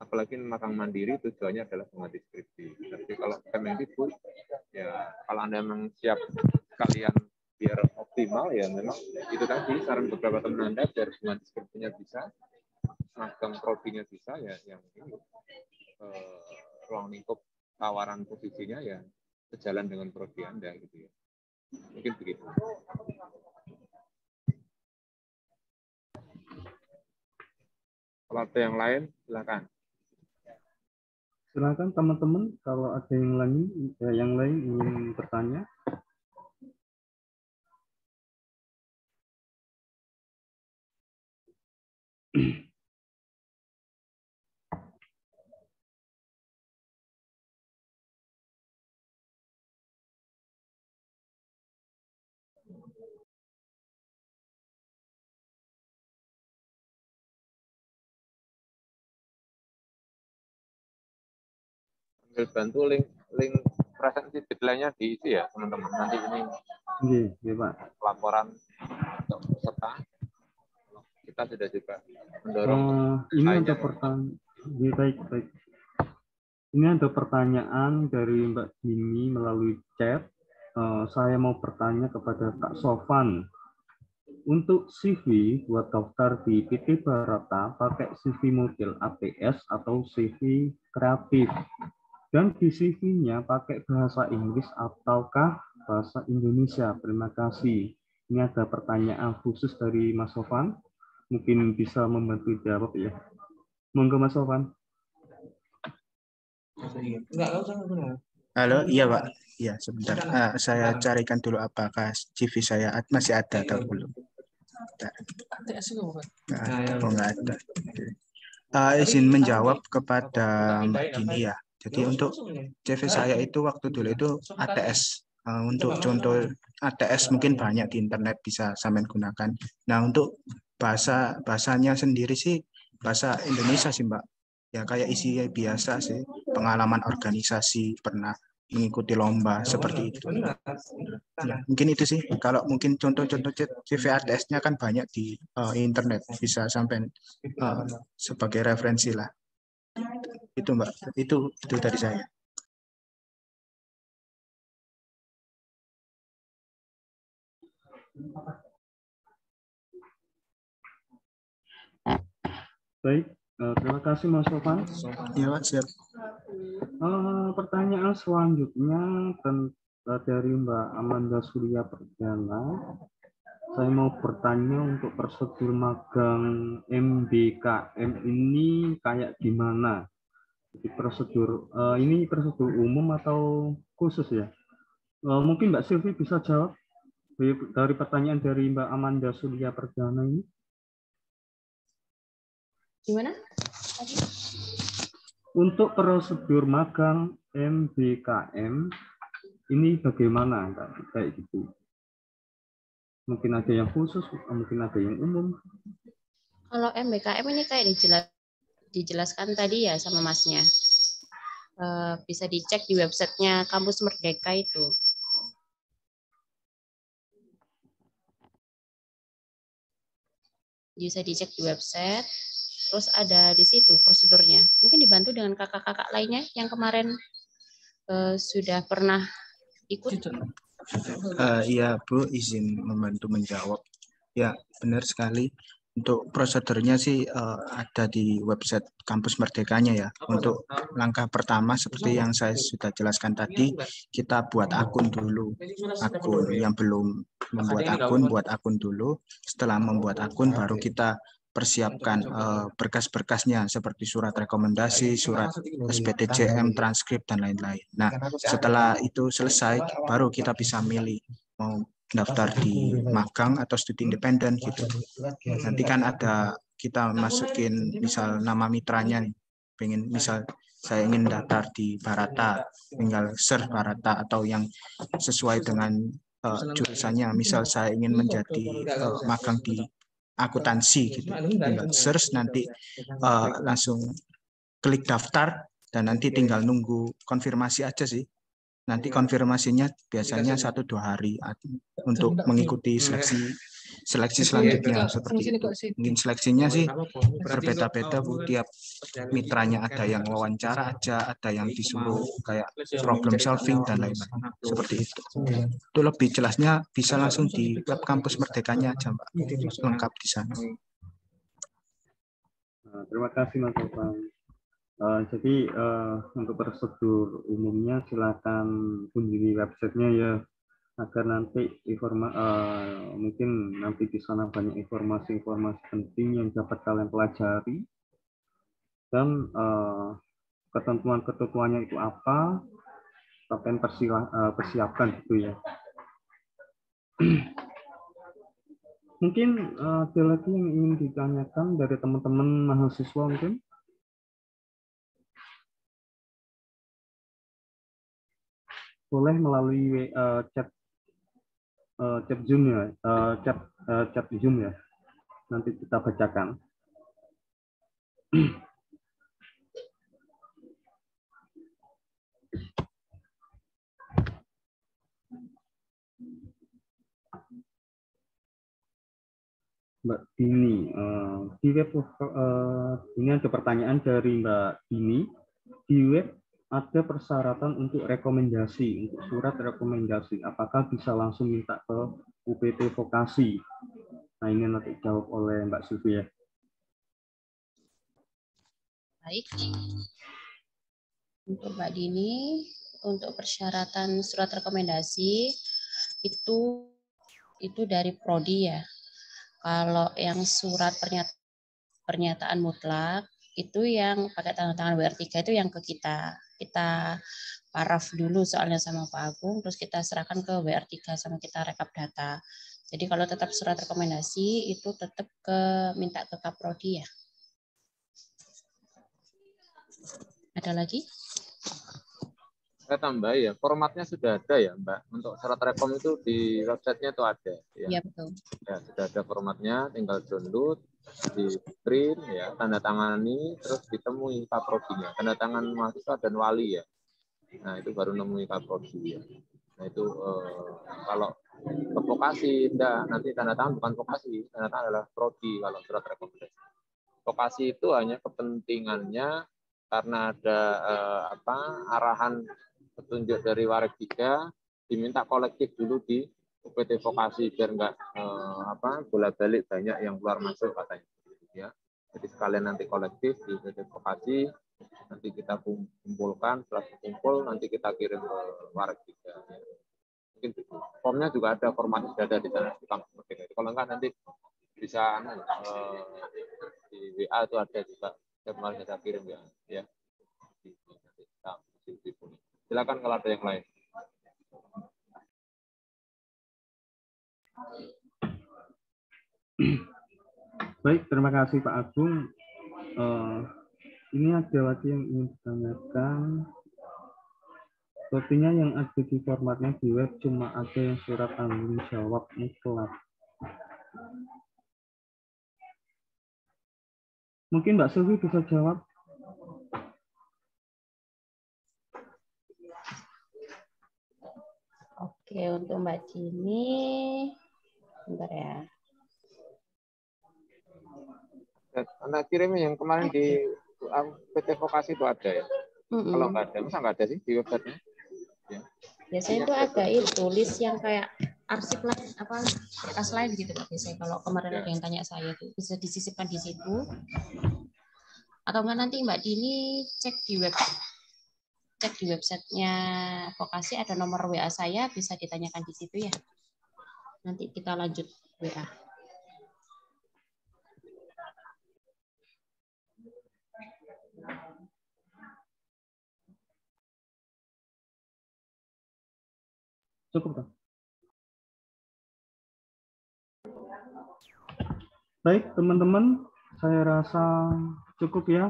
apalagi magang mandiri tujuannya adalah pengganti skripsi. Tapi kalau Kemendikbud, ya kalau Anda memang siap kalian biar optimal ya memang itu tadi saran beberapa teman Anda biar pengganti skripsinya bisa, magang prodinya bisa ya yang ini ruang lingkup tawaran posisinya ya sejalan dengan prodi Anda gitu ya. Mungkin begitu. Kalau ada yang lain silakan. Silakan teman-teman kalau ada yang lain ingin bertanya. Bantu link presentasi deadline-nya diisi ya teman-teman. Nanti ini Pak. laporan untuk peserta. Kita sudah juga mendorong. Ini ada pertanyaan. Baik. Ini ada pertanyaan dari Mbak Dini melalui chat. Saya mau bertanya kepada Kak Sofan. Untuk CV buat daftar di PT Barata pakai CV model APS atau CV kreatif. Dan di CV-nya pakai bahasa Inggris ataukah bahasa Indonesia? Terima kasih. Ini ada pertanyaan khusus dari Mas Sofan. Mungkin bisa membantu jawab ya. Monggo Mas Sofan. Halo, iya Pak. Iya, sebentar. Saya carikan dulu apakah CV saya masih ada atau belum. Nggak ada. Izin menjawab kepada Mbak Dini ya. Jadi untuk CV saya itu waktu dulu itu ATS. Untuk contoh ATS mungkin banyak di internet bisa sampean gunakan. Nah untuk bahasanya sendiri sih bahasa Indonesia sih Mbak. Ya kayak isinya biasa sih, pengalaman organisasi, pernah mengikuti lomba seperti itu. Ya, mungkin itu sih. Kalau mungkin contoh-contoh CV ATS-nya kan banyak di internet, bisa sampai sebagai referensi lah. Itu Mbak, itu dari saya. Baik, terima kasih Mas Sofan. Ya Pak, siap. Pertanyaan selanjutnya dari Mbak Amanda Surya Perdana. Saya mau bertanya untuk prosedur magang MBKM ini kayak gimana? Jadi prosedur ini prosedur umum atau khusus ya? Mungkin Mbak Silvi bisa jawab dari pertanyaan dari Mbak Amanda Surya Perdana ini. Gimana? Untuk prosedur magang MBKM ini bagaimana kayak gitu? Mungkin ada yang khusus, mungkin ada yang umum. Kalau MBKM ini kayak dijelaskan tadi ya sama Masnya. Bisa dicek di websitenya Kampus Merdeka itu. Bisa dicek di website. Terus ada di situ prosedurnya. Mungkin dibantu dengan kakak-kakak lainnya yang kemarin sudah pernah ikut. Iya Bu, izin membantu menjawab. Ya, benar sekali. Untuk prosedurnya sih ada di website Kampus Merdekanya ya. Untuk langkah pertama seperti yang saya sudah jelaskan tadi, kita buat akun dulu. Akun yang belum membuat akun, buat akun dulu. Setelah membuat akun baru kita persiapkan berkas-berkasnya seperti surat rekomendasi, surat SBTJM, transkrip, dan lain-lain. Nah, setelah itu selesai, baru kita bisa milih mau daftar di magang atau studi independen gitu. Nanti kan ada kita masukin misal nama mitranya nih, pengen misal saya ingin daftar di Barata, tinggal search Barata atau yang sesuai dengan jurusannya. Misal saya ingin menjadi magang di akuntansi gitu, tinggal search nanti langsung klik daftar dan nanti tinggal nunggu konfirmasi aja sih. Nanti konfirmasinya biasanya 1-2 hari untuk mengikuti seleksi selanjutnya seperti itu. Mungkin seleksinya sih berbeda-beda Bu, tiap mitranya ada yang wawancara aja, ada yang disuruh kayak problem solving dan lain-lain. Seperti itu. Itu lebih jelasnya bisa langsung di web Kampus Merdekanya aja Mbak. Lengkap di sana. Terima kasih Mas Sofan. Jadi untuk prosedur umumnya silakan kunjungi websitenya ya, agar nanti mungkin nanti di sana banyak informasi-informasi penting yang dapat kalian pelajari, dan ketentuan-ketentuannya itu apa, kalian persiapkan gitu ya. Mungkin ada lagi yang ingin ditanyakan dari teman-teman mahasiswa mungkin. Boleh melalui chat Zoom ya, chat Zoom ya. Nanti kita bacakan. Mbak Dini, di web ini ada pertanyaan dari Mbak Dini. Di web ada persyaratan untuk rekomendasi, untuk surat rekomendasi. Apakah bisa langsung minta ke UPT Vokasi? Nah, ini nanti jawab oleh Mbak Silvi ya. Baik. Untuk Mbak Dini, untuk persyaratan surat rekomendasi itu dari prodi ya. Kalau yang surat pernyataan mutlak itu yang pakai tanda tangan WR3 itu yang ke kita. Kita paraf dulu soalnya sama Pak Agung, terus kita serahkan ke WR3 sama kita rekap data. Jadi kalau tetap surat rekomendasi itu tetap minta ke Kaprodi ya. Ada lagi? Saya tambah ya, formatnya sudah ada ya Mbak. Untuk surat rekom itu di websitenya itu ada. Ya. Iya betul. Ya, sudah ada formatnya, tinggal download, di print, ya, tanda tangani, terus ditemui kaprodinya. Tanda tangan mahasiswa dan wali ya. Nah itu baru nemui kaprodi ya. Nah itu kalau ke vokasi, enggak, nanti tanda tangan bukan vokasi, tanda tangan adalah prodi kalau surat rekomendasi. Vokasi itu hanya kepentingannya karena ada arahan petunjuk dari Warik 3 diminta kolektif dulu di UPT vokasi biar enggak bolak-balik banyak yang keluar masuk katanya ya. Jadi sekalian nanti kolektif di UPT vokasi, nanti kita kumpulkan, setelah kumpul nanti kita kirim ke Warik 3 ya. Mungkin itu. Formnya juga ada, formatnya sudah ada di sana di kampus Merdeka. Kalau enggak nanti bisa di WA itu ada juga. Kemarin saya kirim ya. Silakan kalau ada yang lain. Baik, terima kasih Pak Agung. Ini ada lagi yang ingin ditanyakan. Sepertinya yang ada di formatnya di web cuma ada yang surat tanggung jawab mutlak. Mungkin Mbak Sylvie bisa jawab. Oke, untuk Mbak Cini, bentar ya. Anda kirim yang kemarin di PT Vokasi itu ada ya? Kalau nggak ada, masa nggak ada sih di website-nya? Ya. Biasanya itu ada itu list yang kayak arsip lain, kertas lain gitu Pak. Biasanya kalau kemarin ada yang tanya saya itu bisa disisipkan di situ. Atau enggak nanti Mbak Dini cek di websitenya Vokasi ada nomor WA saya, bisa ditanyakan di situ ya. Nanti kita lanjut WA. Cukup, Pak. Baik, teman-teman, saya rasa cukup ya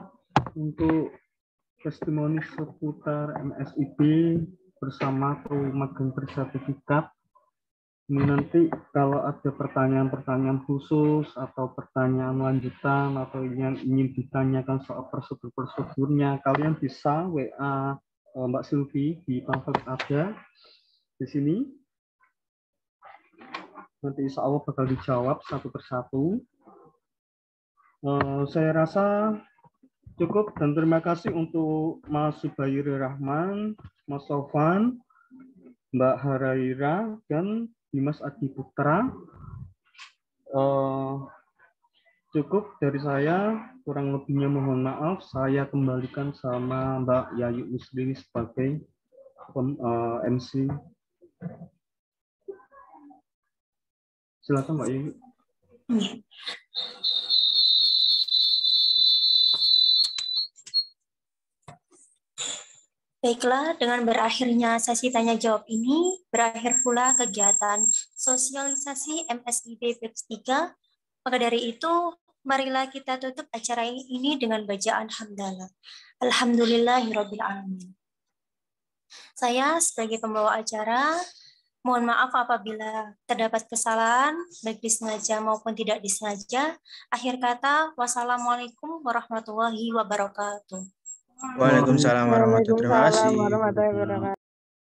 untuk testimoni seputar MSIB bersama magang bersertifikat. Nanti kalau ada pertanyaan-pertanyaan khusus atau pertanyaan lanjutan atau yang ingin ditanyakan soal prosedur-prosedurnya, kalian bisa WA Mbak Sylvie di pamflet ada di sini. Nanti insya Allah bakal dijawab satu persatu. Saya rasa cukup dan terima kasih untuk Mas Subayri Rahman, Mas Sofan, Mbak Haraira, dan Dimas Adi Putra. Cukup dari saya, kurang lebihnya mohon maaf. Saya kembalikan sama Mbak Yayu Musliwi sebagai MC. Silakan Mbak Yayu. Baiklah, dengan berakhirnya sesi tanya jawab ini, berakhir pula kegiatan sosialisasi MSIB Batch 3. Maka dari itu, marilah kita tutup acara ini dengan bacaan hamdalah. Alhamdulillahirabbil alamin. Saya sebagai pembawa acara, mohon maaf apabila terdapat kesalahan, baik disengaja maupun tidak disengaja. Akhir kata, wassalamualaikum warahmatullahi wabarakatuh. Waalaikumsalam warahmatullahi wabarakatuh. Terima kasih.